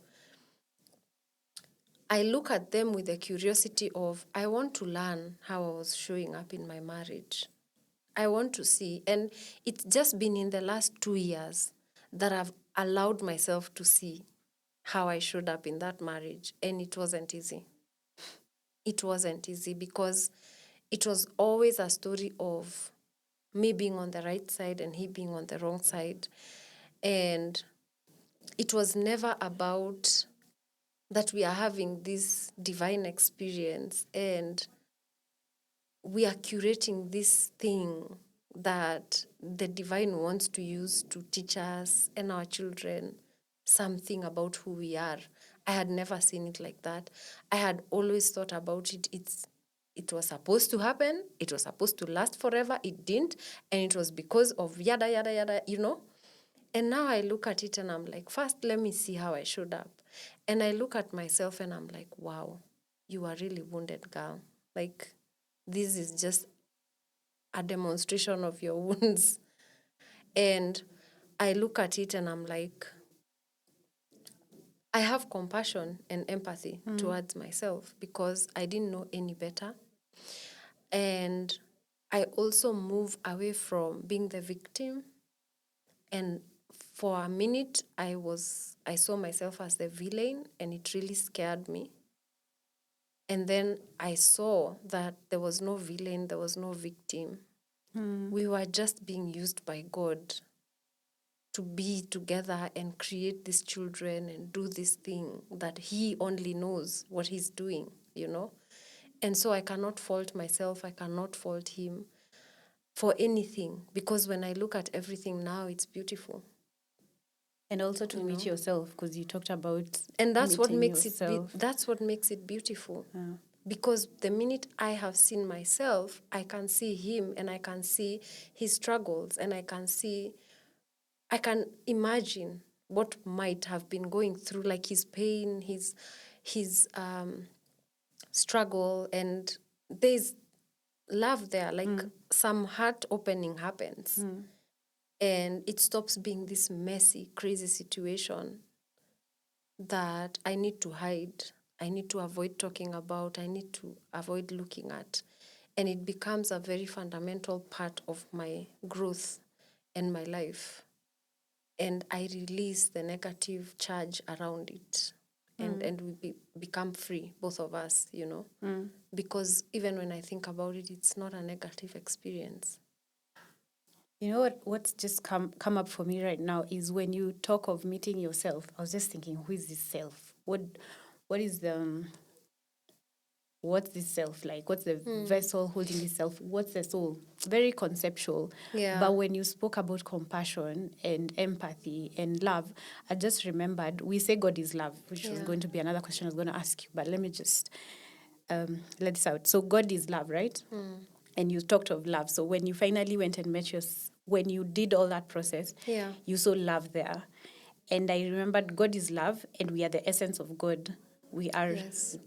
I look at them with the curiosity of, I want to learn how I was showing up in my marriage. I want to see. And it's just been in the last 2 years that I've allowed myself to see how I showed up in that marriage. And it wasn't easy. It wasn't easy because it was always a story of me being on the right side and he being on the wrong side. And it was never about that we are having this divine experience and we are curating this thing that the divine wants to use to teach us and our children something about who we are. I had never seen it like that. I had always thought about it. It was supposed to happen. It was supposed to last forever. It didn't. And it was because of yada, yada, yada. And now I look at it and I'm like, first, let me see how I showed up. And I look at myself and I'm like, wow, you are really wounded, girl. Like, this is just a demonstration of your wounds. And I look at it and I'm like, I have compassion and empathy towards myself because I didn't know any better. And I also move away from being the victim. And for a minute, I saw myself as the villain, and it really scared me. And then I saw that there was no villain, there was no victim. We were just being used by God to be together and create these children and do this thing that He only knows what He's doing, you know? And so I cannot fault myself, I cannot fault Him for anything, because when I look at everything now, it's beautiful. And also to meet yourself, because you talked about And that's what meeting makes yourself. that's what makes it beautiful. Because the minute I have seen myself, I can see Him and I can see His struggles, and I can imagine what might have been going through, like his pain, his struggle, and there's love there, like some heart opening happens, and it stops being this messy, crazy situation that I need to hide, I need to avoid talking about, I need to avoid looking at. And it becomes a very fundamental part of my growth and my life. And I release the negative charge around it. And we become free, both of us, you know. Because even when I think about it, it's not a negative experience. You know what's just come up for me right now is when you talk of meeting yourself, I was just thinking, who is this self? What is what's this self like? What's the vessel holding this self? What's the soul? Very conceptual. Yeah. But when you spoke about compassion and empathy and love, I just remembered we say God is love, which was going to be another question I was going to ask you. But let me just let this out. So God is love, right? And you talked of love. So when you finally went and met when you did all that process, Yeah. you saw love there. And I remembered God is love, and we are the essence of God. We are. Yes.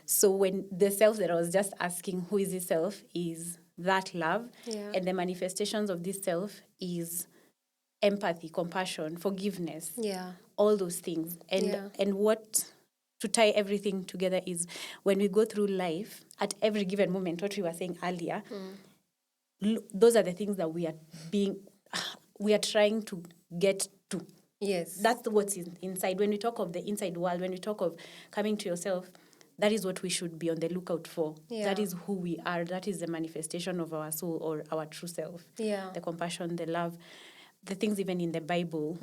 So when the self that I was just asking, who is this self, is that love, Yeah. and the manifestations of this self is empathy, compassion, forgiveness, Yeah. all those things. And what to tie everything together is when we go through life at every given moment, what we were saying earlier, those are the things that we are trying to get to. Yes. That's what's inside. When we talk of the inside world, when we talk of coming to yourself, that is what we should be on the lookout for. Yeah. That is who we are. That is the manifestation of our soul or our true self. Yeah. The compassion, the love, the things even in the Bible,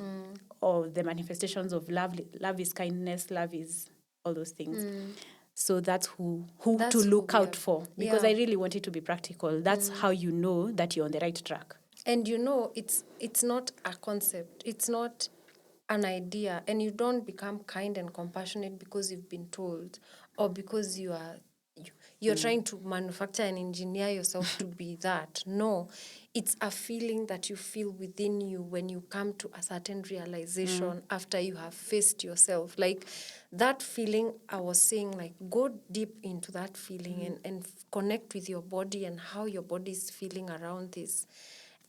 or the manifestations of love. Love is kindness. Love is all those things. So that's who That's to who look we out are. for. Because Yeah. I really want it to be practical. That's how you know that you're on the right track. And you know, it's not a concept. It's not an idea. And you don't become kind and compassionate because you've been told, or because you're trying to manufacture and engineer yourself to be that. No, it's a feeling that you feel within you when you come to a certain realization after you have faced yourself. Like that feeling, I was saying, like, go deep into that feeling and connect with your body and how your body is feeling around this.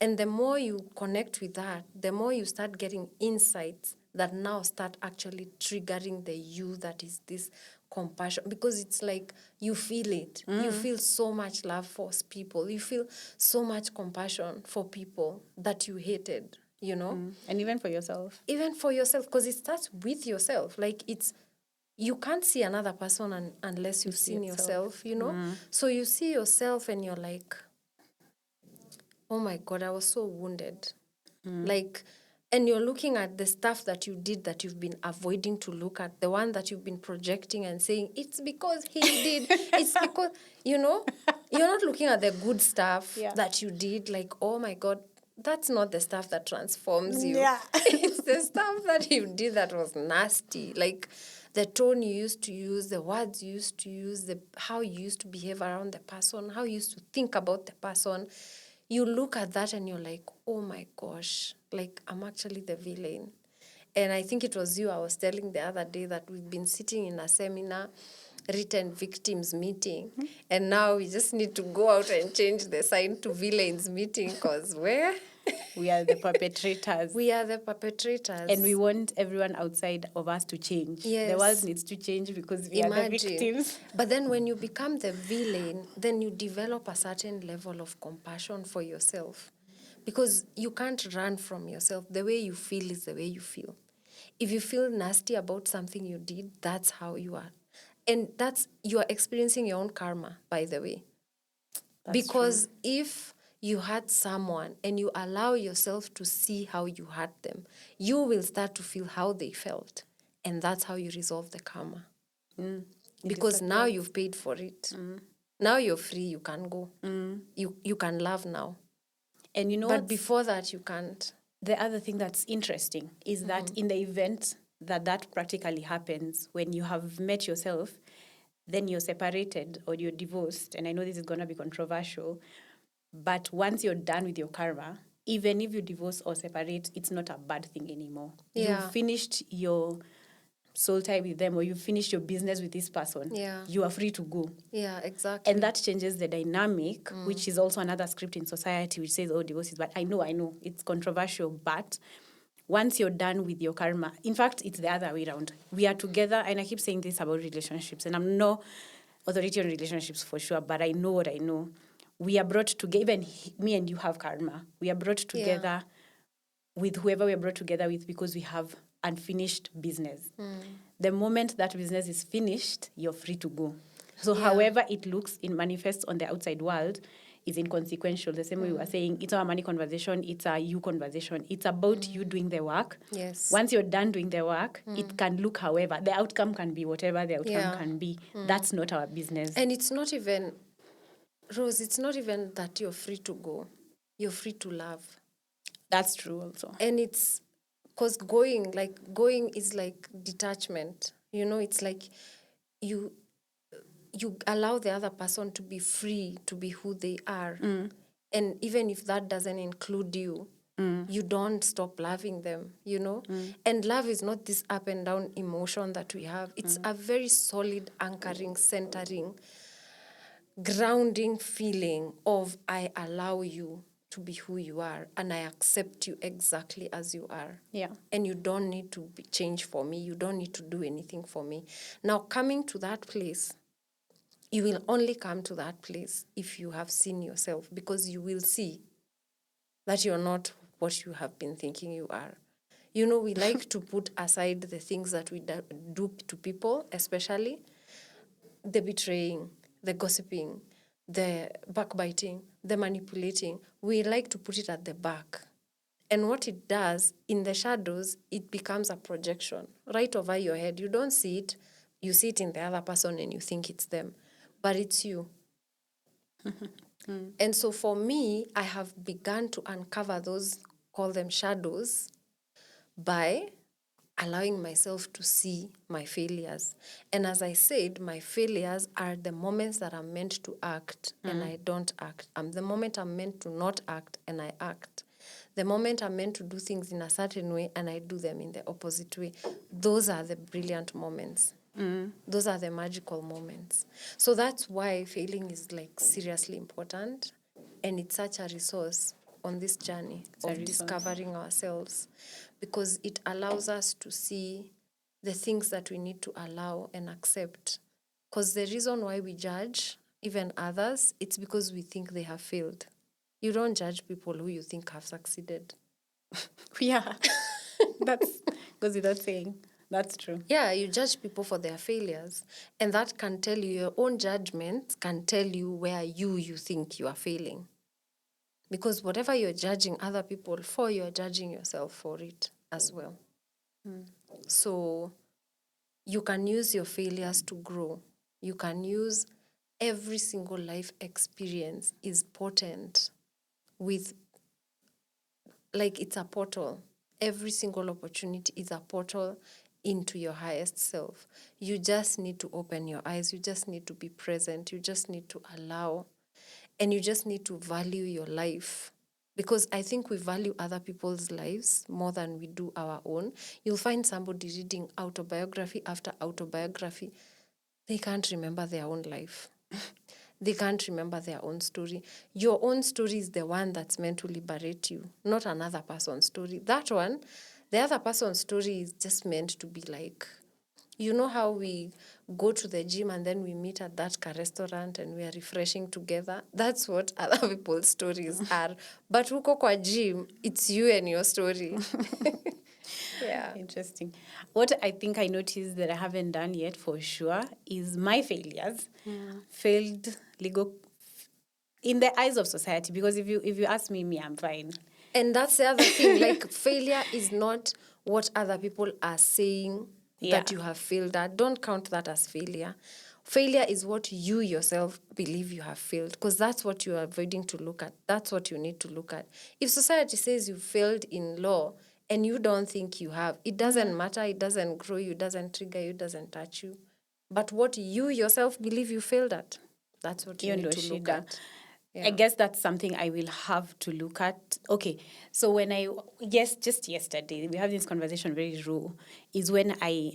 And the more you connect with that, the more you start getting insights that now start actually triggering the you that is this compassion, because it's like you feel it. You feel so much love for people. You feel so much compassion for people that you hated, you know? And even for yourself. Even for yourself, because it starts with yourself. Like you can't see another person unless you've seen yourself, you know? So you see yourself and you're like, oh my God, I was so wounded. Like, and you're looking at the stuff that you did that you've been avoiding to look at, the one that you've been projecting and saying, it's because he did, it's because, you know, you're not looking at the good stuff that you did, like, oh my God, that's not the stuff that transforms you. Yeah. It's the stuff that you did that was nasty. Like, the tone you used to use, the words you used to use, how you used to behave around the person, how you used to think about the person. You look at that and you're like, oh my gosh, like I'm actually the villain. And I think it was you I was telling the other day that we've been sitting in a seminar, written victims meeting, and now we just need to go out and change the sign to villains meeting, because where? We are the perpetrators. We are the perpetrators. And we want everyone outside of us to change. Yes. The world needs to change because we are the victims. But then when you become the villain, then you develop a certain level of compassion for yourself. Because you can't run from yourself. The way you feel is the way you feel. If you feel nasty about something you did, that's how you are. And you are experiencing your own karma, by the way. That's Because true. if you hurt someone and you allow yourself to see how you hurt them, you will start to feel how they felt. And that's how you resolve the karma. Because now you've paid for it. Now you're free, you can go. You can love now. And but before that, you can't. The other thing that's interesting is that in the event that practically happens, when you have met yourself, then you're separated or you're divorced, and I know this is going to be controversial, but once you're done with your karma, even if you divorce or separate, it's not a bad thing anymore. Yeah. You've finished your soul tie with them, or you finished your business with this person. Yeah. You are free to go. Yeah, exactly. And that changes the dynamic, which is also another script in society which says, oh, divorce is bad. I know, it's controversial, but once you're done with your karma, in fact, it's the other way around. We are together, and I keep saying this about relationships, and I'm no authority on relationships for sure, but I know what I know. We are brought together, even me and you have karma. We are brought together with whoever we are brought together with because we have unfinished business. The moment that business is finished, you're free to go. So however it looks, it manifests on the outside world, is inconsequential. The same way we were saying, it's not a money conversation, it's a you conversation. It's about you doing the work. Yes. Once you're done doing the work, it can look however. The outcome can be whatever the outcome can be. That's not our business. And it's not even, Rose, it's not even that you're free to go. You're free to love. That's true also. And it's, because going is like detachment. It's like you allow the other person to be free to be who they are. And even if that doesn't include you, you don't stop loving them, And love is not this up and down emotion that we have. It's a very solid, anchoring, centering, grounding feeling of I allow you to be who you are and I accept you exactly as you are. Yeah. And you don't need to change for me. You don't need to do anything for me. Now, coming to that place, you will only come to that place if you have seen yourself, because you will see that you're not what you have been thinking you are. We like to put aside the things that we do to people, especially the betraying, the gossiping, the backbiting, the manipulating. We like to put it at the back. And what it does, in the shadows, it becomes a projection right over your head. You don't see it. You see it in the other person and you think it's them. But it's you. And so for me, I have begun to uncover those, call them shadows, by allowing myself to see my failures. And as I said, my failures are the moments that I'm meant to act and I don't act. The moment I'm meant to not act and I act. The moment I'm meant to do things in a certain way and I do them in the opposite way. Those are the brilliant moments. Those are the magical moments. So that's why failing is like seriously important. And it's such a resource on this journey of discovering ourselves, because it allows us to see the things that we need to allow and accept. Because the reason why we judge even others, it's because we think they have failed. You don't judge people who you think have succeeded. Yeah, that goes without saying. That's true. Yeah, you judge people for their failures. And that can tell you, your own judgment can tell you where you think you are failing. Because whatever you're judging other people for, you're judging yourself for it as well. So you can use your failures to grow. You can use every single life experience is potent with, like it's a portal. Every single opportunity is a portal into your highest self. You just need to open your eyes. You just need to be present. You just need to allow. And you just need to value your life. Because I think we value other people's lives more than we do our own. You'll find somebody reading autobiography after autobiography. They can't remember their own life. They can't remember their own story. Your own story is the one that's meant to liberate you, not another person's story. That one, the other person's story is just meant to be like, you know how we go to the gym and then we meet at that restaurant and we are refreshing together? That's what other people's stories are. But huko kwa gym, it's you and your story. Yeah. Interesting. What I think I noticed that I haven't done yet for sure is my failures. Failed legal in the eyes of society, because if you ask me, I'm fine. And that's the other thing. Like, failure is not what other people are saying that Yeah. you have failed at. Don't count that as failure. Failure is what you yourself believe you have failed, because that's what you are avoiding to look at. That's what you need to look at. If society says you failed in law and you don't think you have, it doesn't matter. It doesn't grow you, doesn't trigger you, doesn't touch you. But what you yourself believe you failed at, that's what you Hiyo need ndo to look shida. at. I Yeah. guess that's something I will have to look at. Okay, so just yesterday, we have this conversation very raw, is when I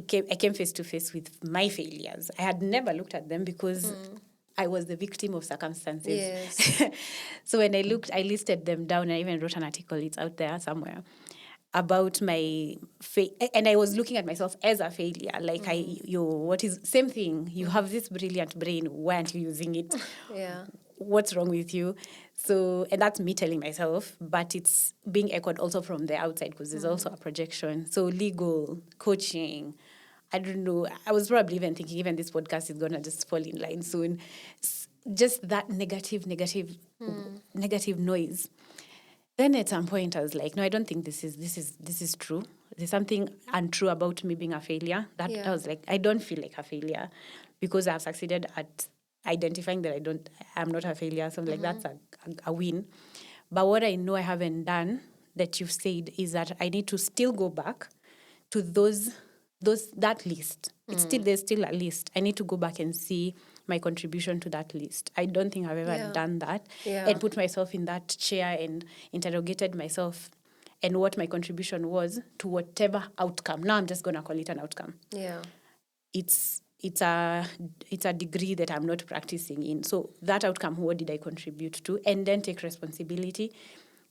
came face to face with my failures. I had never looked at them because I was the victim of circumstances. Yes. So when I listed them down. I even wrote an article, it's out there somewhere, about my and I was looking at myself as a failure. Like what is same thing? You have this brilliant brain. Why aren't you using it? Yeah. What's wrong with you? So, and that's me telling myself, but it's being echoed also from the outside, because there's also a projection. So legal, coaching, I don't know. I was probably even thinking even this podcast is gonna just fall in line soon. Just that negative noise. Then at some point I was like, no, I don't think this is true. There's something untrue about me being a failure. That I Yeah. was like, I don't feel like a failure, because I've succeeded at identifying that I'm not a failure. So I'm like, that's a win. But what I know I haven't done that you've said is that I need to still go back to that list. There's still a list. I need to go back and see my contribution to that list. I don't think I've ever Yeah. done that Yeah. and put myself in that chair and interrogated myself and what my contribution was to whatever outcome. Now I'm just gonna call it an outcome. Yeah. It's a degree that I'm not practicing in. So that outcome, what did I contribute to? And then take responsibility,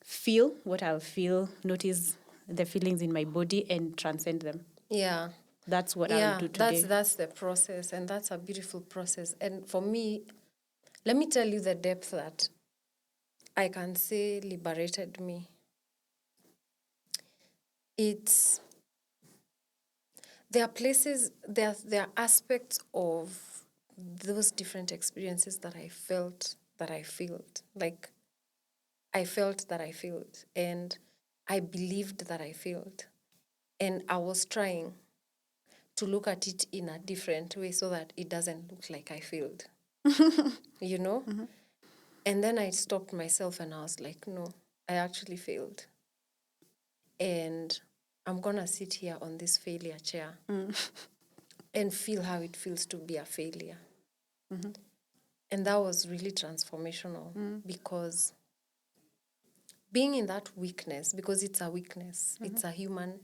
feel what I'll feel, notice the feelings in my body and transcend them. Yeah. That's what I'll Yeah, do today. that's the process, and that's a beautiful process. And for me, let me tell you the depth that I can say liberated me. It's there are places, there are aspects of those different experiences that I felt that I felt. Like, I felt that I failed, and I believed that I failed, and I was trying to look at it in a different way so that it doesn't look like I failed. You know? Mm-hmm. And then I stopped myself and I was like, no, I actually failed. And I'm going to sit here on this failure chair and feel how it feels to be a failure. Mm-hmm. And that was really transformational because being in that weakness, because it's a weakness, it's a human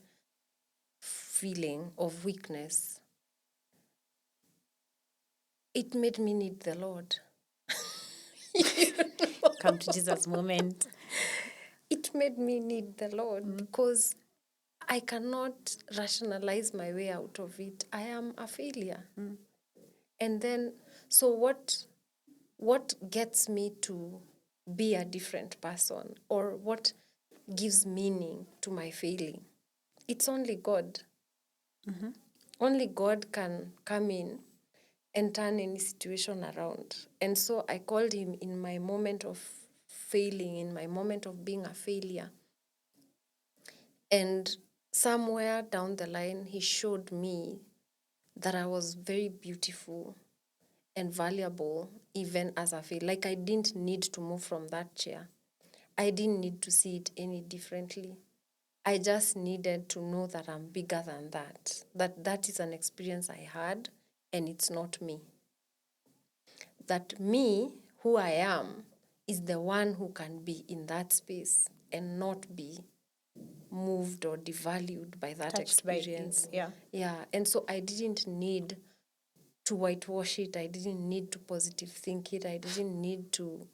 feeling of weakness, it made me need the Lord. Come to Jesus moment. It made me need the Lord because I cannot rationalize my way out of it. I am a failure. And then, so what gets me to be a different person, or what gives meaning to my failing? It's only God. Only God can come in and turn any situation around. And so I called him in my moment of failing, in my moment of being a failure. And somewhere down the line, he showed me that I was very beautiful and valuable, even as a failure. Like, I didn't need to move from that chair. I didn't need to see it any differently. I just needed to know that I'm bigger than that. That is an experience I had, and it's not me. That me, who I am, is the one who can be in that space and not be moved or devalued by that Touched by it, experience. yeah. Yeah. And so I didn't need to whitewash it. I didn't need to positive think it. I didn't need to,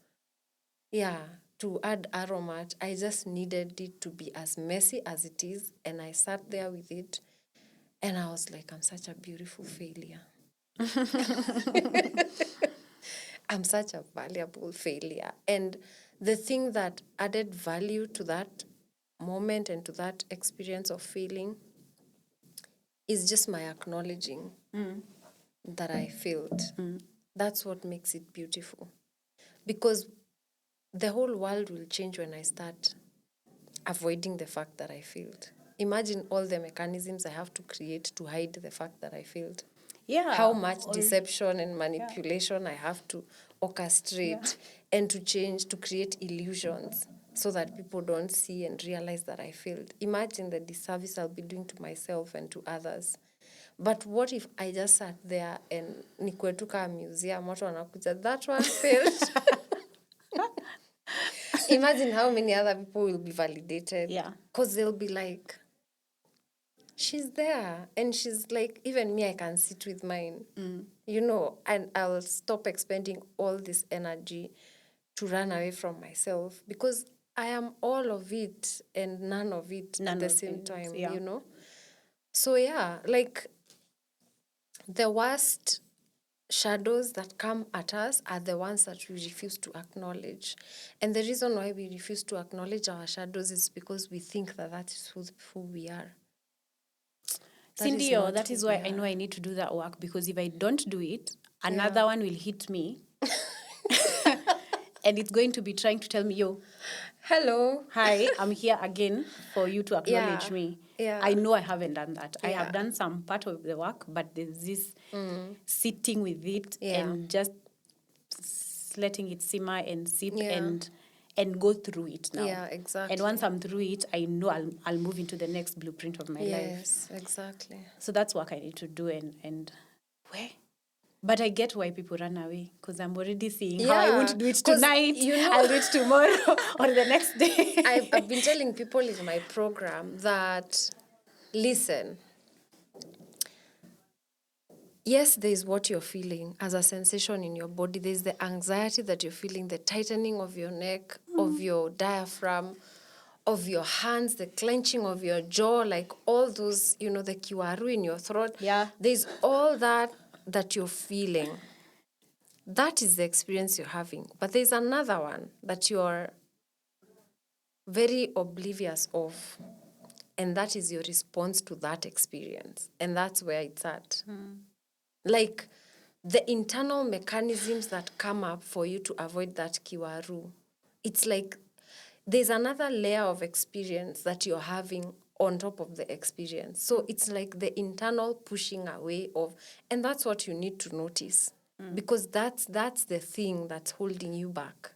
to add aromat. I just needed it to be as messy as it is. And I sat there with it and I was like, I'm such a beautiful failure. I'm such a valuable failure. And the thing that added value to that moment and to that experience of feeling is just my acknowledging that I felt. That's what makes it beautiful. Because the whole world will change when I start avoiding the fact that I failed. Imagine all the mechanisms I have to create to hide the fact that I failed. Yeah. How much deception and manipulation I have to orchestrate and to change, to create illusions so that people don't see and realize that I failed. Imagine the disservice I'll be doing to myself and to others. But what if I just sat there and nikwetuka museum, watu wanakuja, that one failed. Imagine how many other people will be validated. Yeah. Because they'll be like, she's there. And she's like, even me, I can sit with mine. You know, and I'll stop expending all this energy to run away from myself because I am all of it and none of it at the same time, you know? So, yeah, like the worst shadows that come at us are the ones that we refuse to acknowledge. And the reason why we refuse to acknowledge our shadows is because we think that that is who we are. Cindy, that is why I know I need to do that work, because if I don't do it, another one will hit me. And it's going to be trying to tell me, yo, hello, hi, I'm here again for you to acknowledge me. I know I haven't done that. I have done some part of the work, but there's this sitting with it and just letting it simmer and sip and go through it now. Yeah, exactly. And once I'm through it, I know I'll move into the next blueprint of my life. Yes, exactly. So that's work I need to do and where? But I get why people run away, because I'm already seeing how I won't do it tonight. You know, I'll do it tomorrow or the next day. I've been telling people in my program that, listen, yes, there's what you're feeling as a sensation in your body. There's the anxiety that you're feeling, the tightening of your neck, of your diaphragm, of your hands, the clenching of your jaw, like all those, you know, the kiwaru in your throat. Yeah. There's all that you're feeling. That is the experience you're having. But there's another one that you're very oblivious of. And that is your response to that experience. And that's where it's at. Like the internal mechanisms that come up for you to avoid that kiwaru. It's like there's another layer of experience that you're having on top of the experience. So it's like the internal pushing away of, and that's what you need to notice. Because that's the thing that's holding you back.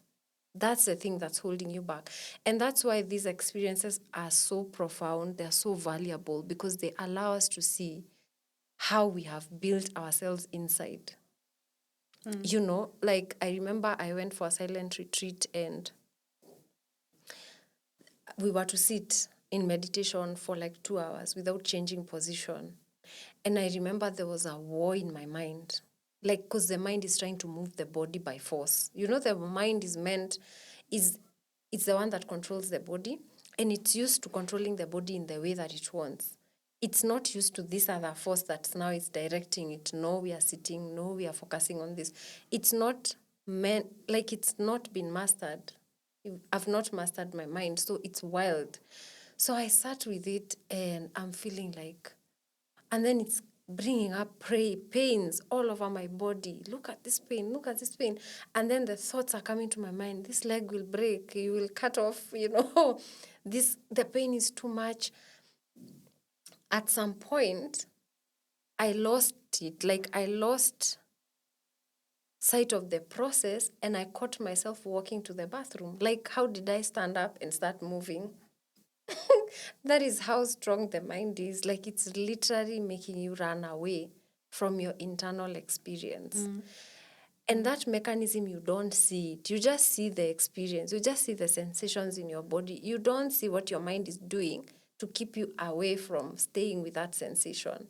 That's the thing that's holding you back. And that's why these experiences are so profound, they're so valuable, because they allow us to see how we have built ourselves inside. You know, like I remember I went for a silent retreat and we were to sit in meditation for like 2 hours without changing position. And I remember there was a war in my mind. Like, because the mind is trying to move the body by force. You know, the mind it's the one that controls the body, and it's used to controlling the body in the way that it wants. It's not used to this other force that now is directing it. No, we are sitting. No, we are focusing on this. It's not meant, like it's not been mastered. I've not mastered my mind, so it's wild. So I sat with it and I'm feeling like, and then it's bringing up pains all over my body. Look at this pain, look at this pain. And then the thoughts are coming to my mind. This leg will break, you will cut off, you know. The pain is too much. At some point, I lost it. Like I lost sight of the process and I caught myself walking to the bathroom. Like, how did I stand up and start moving? That is how strong the mind is. Like, it's literally making you run away from your internal experience. And that mechanism, you don't see it. You just see the experience. You just see the sensations in your body. You don't see what your mind is doing to keep you away from staying with that sensation.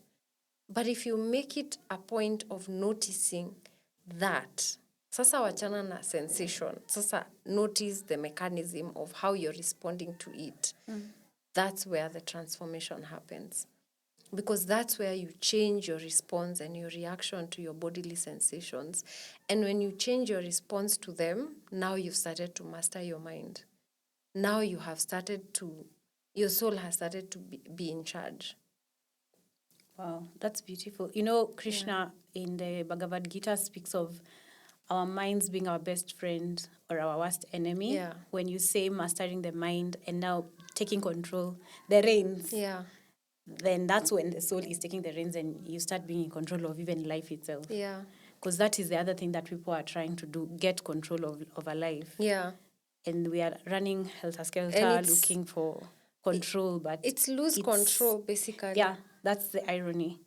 But if you make it a point of noticing that, sasa wachana na sensation, sasa notice the mechanism of how you're responding to it. That's where the transformation happens. Because that's where you change your response and your reaction to your bodily sensations. And when you change your response to them, now you've started to master your mind. Now you have started to, your soul has started to be in charge. Wow, that's beautiful. You know, Krishna in the Bhagavad Gita speaks of our minds being our best friend or our worst enemy. Yeah. When you say mastering the mind and now taking control, the reins, Yeah. then that's when the soul is taking the reins and you start being in control of even life itself. Yeah. Because that is the other thing that people are trying to do, get control of a life. Yeah. And we are running helter-skelter, And looking for control, but it's lose control, basically. Yeah, that's the irony.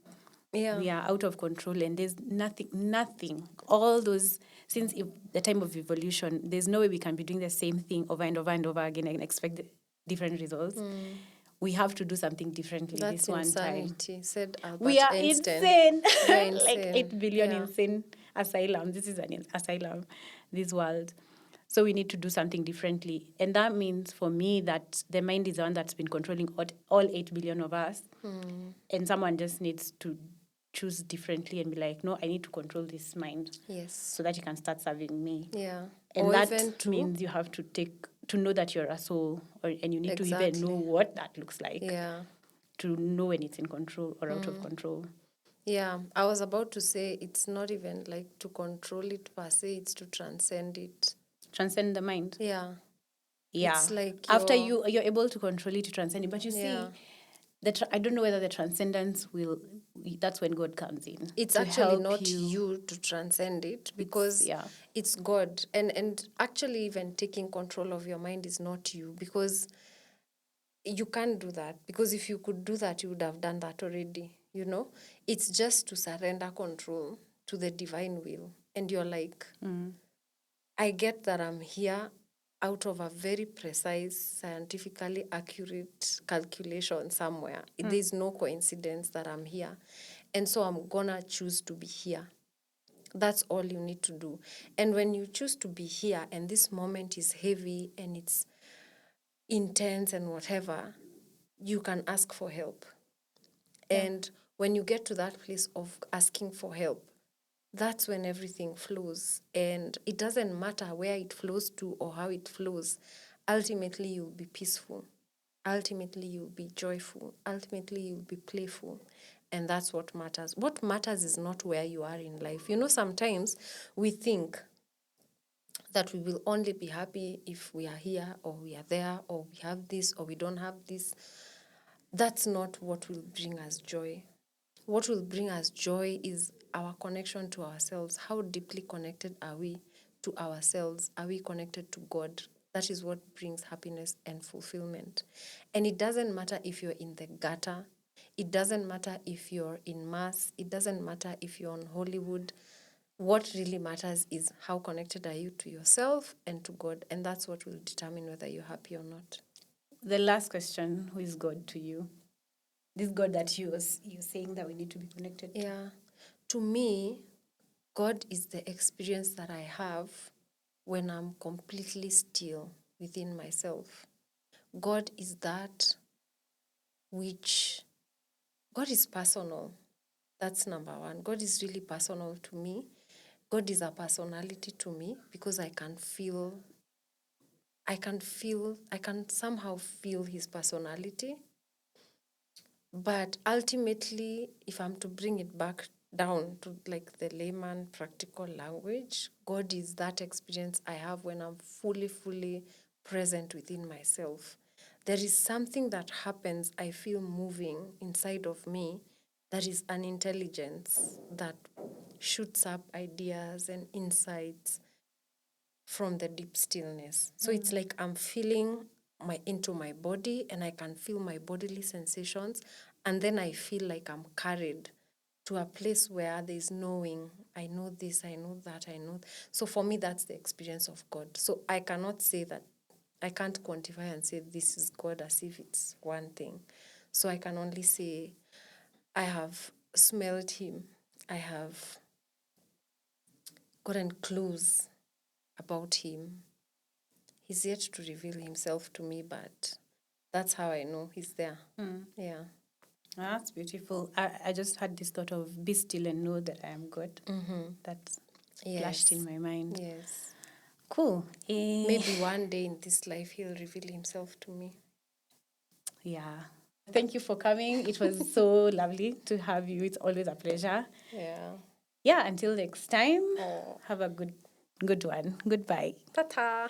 Yeah. We are out of control and there's nothing. All those, since the time of evolution, there's no way we can be doing the same thing over and over and over again and expect different results. We have to do something differently That's this one time. insanity, said Albert We are Einstein. insane. We are Like insane. 8 billion Yeah. insane asylum. This is an asylum, this world. So we need to do something differently. And that means for me that the mind is the one that's been controlling all 8 billion of us. And someone just needs to choose differently and be like, no, I need to control this mind. Yes. So that you can start serving me. Yeah. And Or that even means you have to know that you're a soul, and you need to even Exactly. know what that looks like. Yeah. To know when it's in control or out of control. Yeah. I was about to say it's not even like to control it per se, it's to transcend it. Transcend the mind. Yeah. Yeah. It's like after you're able to control it, to transcend it. But you Yeah. see, I don't know whether the transcendence that's when God comes in. It's to actually help not you to transcend it, because it's God. And actually even taking control of your mind is not you, because you can't do that, because if you could do that, you would have done that already, you know. It's just to surrender control to the divine will. And you're like, I get that I'm here out of a very precise, scientifically accurate calculation somewhere. There's no coincidence that I'm here. And so I'm gonna choose to be here. That's all you need to do. And when you choose to be here and this moment is heavy and it's intense and whatever, you can ask for help. And when you get to that place of asking for help, that's when everything flows. And it doesn't matter where it flows to or how it flows. Ultimately, you'll be peaceful. Ultimately, you'll be joyful. Ultimately, you'll be playful. And that's what matters. What matters is not where you are in life. You know, sometimes we think that we will only be happy if we are here or we are there or we have this or we don't have this. That's not what will bring us joy. What will bring us joy is our connection to ourselves. How deeply connected are we to ourselves? Are we connected to God? That is what brings happiness and fulfillment. And it doesn't matter if you're in the gutter. It doesn't matter if you're in mass. It doesn't matter if you're on Hollywood. What really matters is how connected are you to yourself and to God. And that's what will determine whether you're happy or not. The last question, who is God to you? This God that you're saying that we need to be connected to. Yeah. To me, God is the experience that I have when I'm completely still within myself. God is that which, God is personal. That's number one. God is really personal to me. God is a personality to me because I can somehow feel his personality. But ultimately, if I'm to bring it back down to like the layman practical language, God is that experience I have when I'm fully present within myself. There is something that happens, I feel moving inside of me, that is an intelligence that shoots up ideas and insights from the deep stillness. So it's like I'm feeling into my body and I can feel my bodily sensations, and then I feel like I'm carried to a place where there's knowing. I know this, I know that, I know. So for me, that's the experience of God. So I cannot say that, I can't quantify and say this is God as if it's one thing. So I can only say I have smelled him. I have gotten clues about him. He's yet to reveal himself to me, but that's how I know he's there. Yeah. That's beautiful. I just had this thought of be still and know that I am God. That flashed in my mind. Yes. Cool. Maybe one day in this life he'll reveal himself to me. Yeah. Thank you for coming. It was so lovely to have you. It's always a pleasure. Yeah. Yeah, until next time, Oh. have a good one. Goodbye. Ta-ta.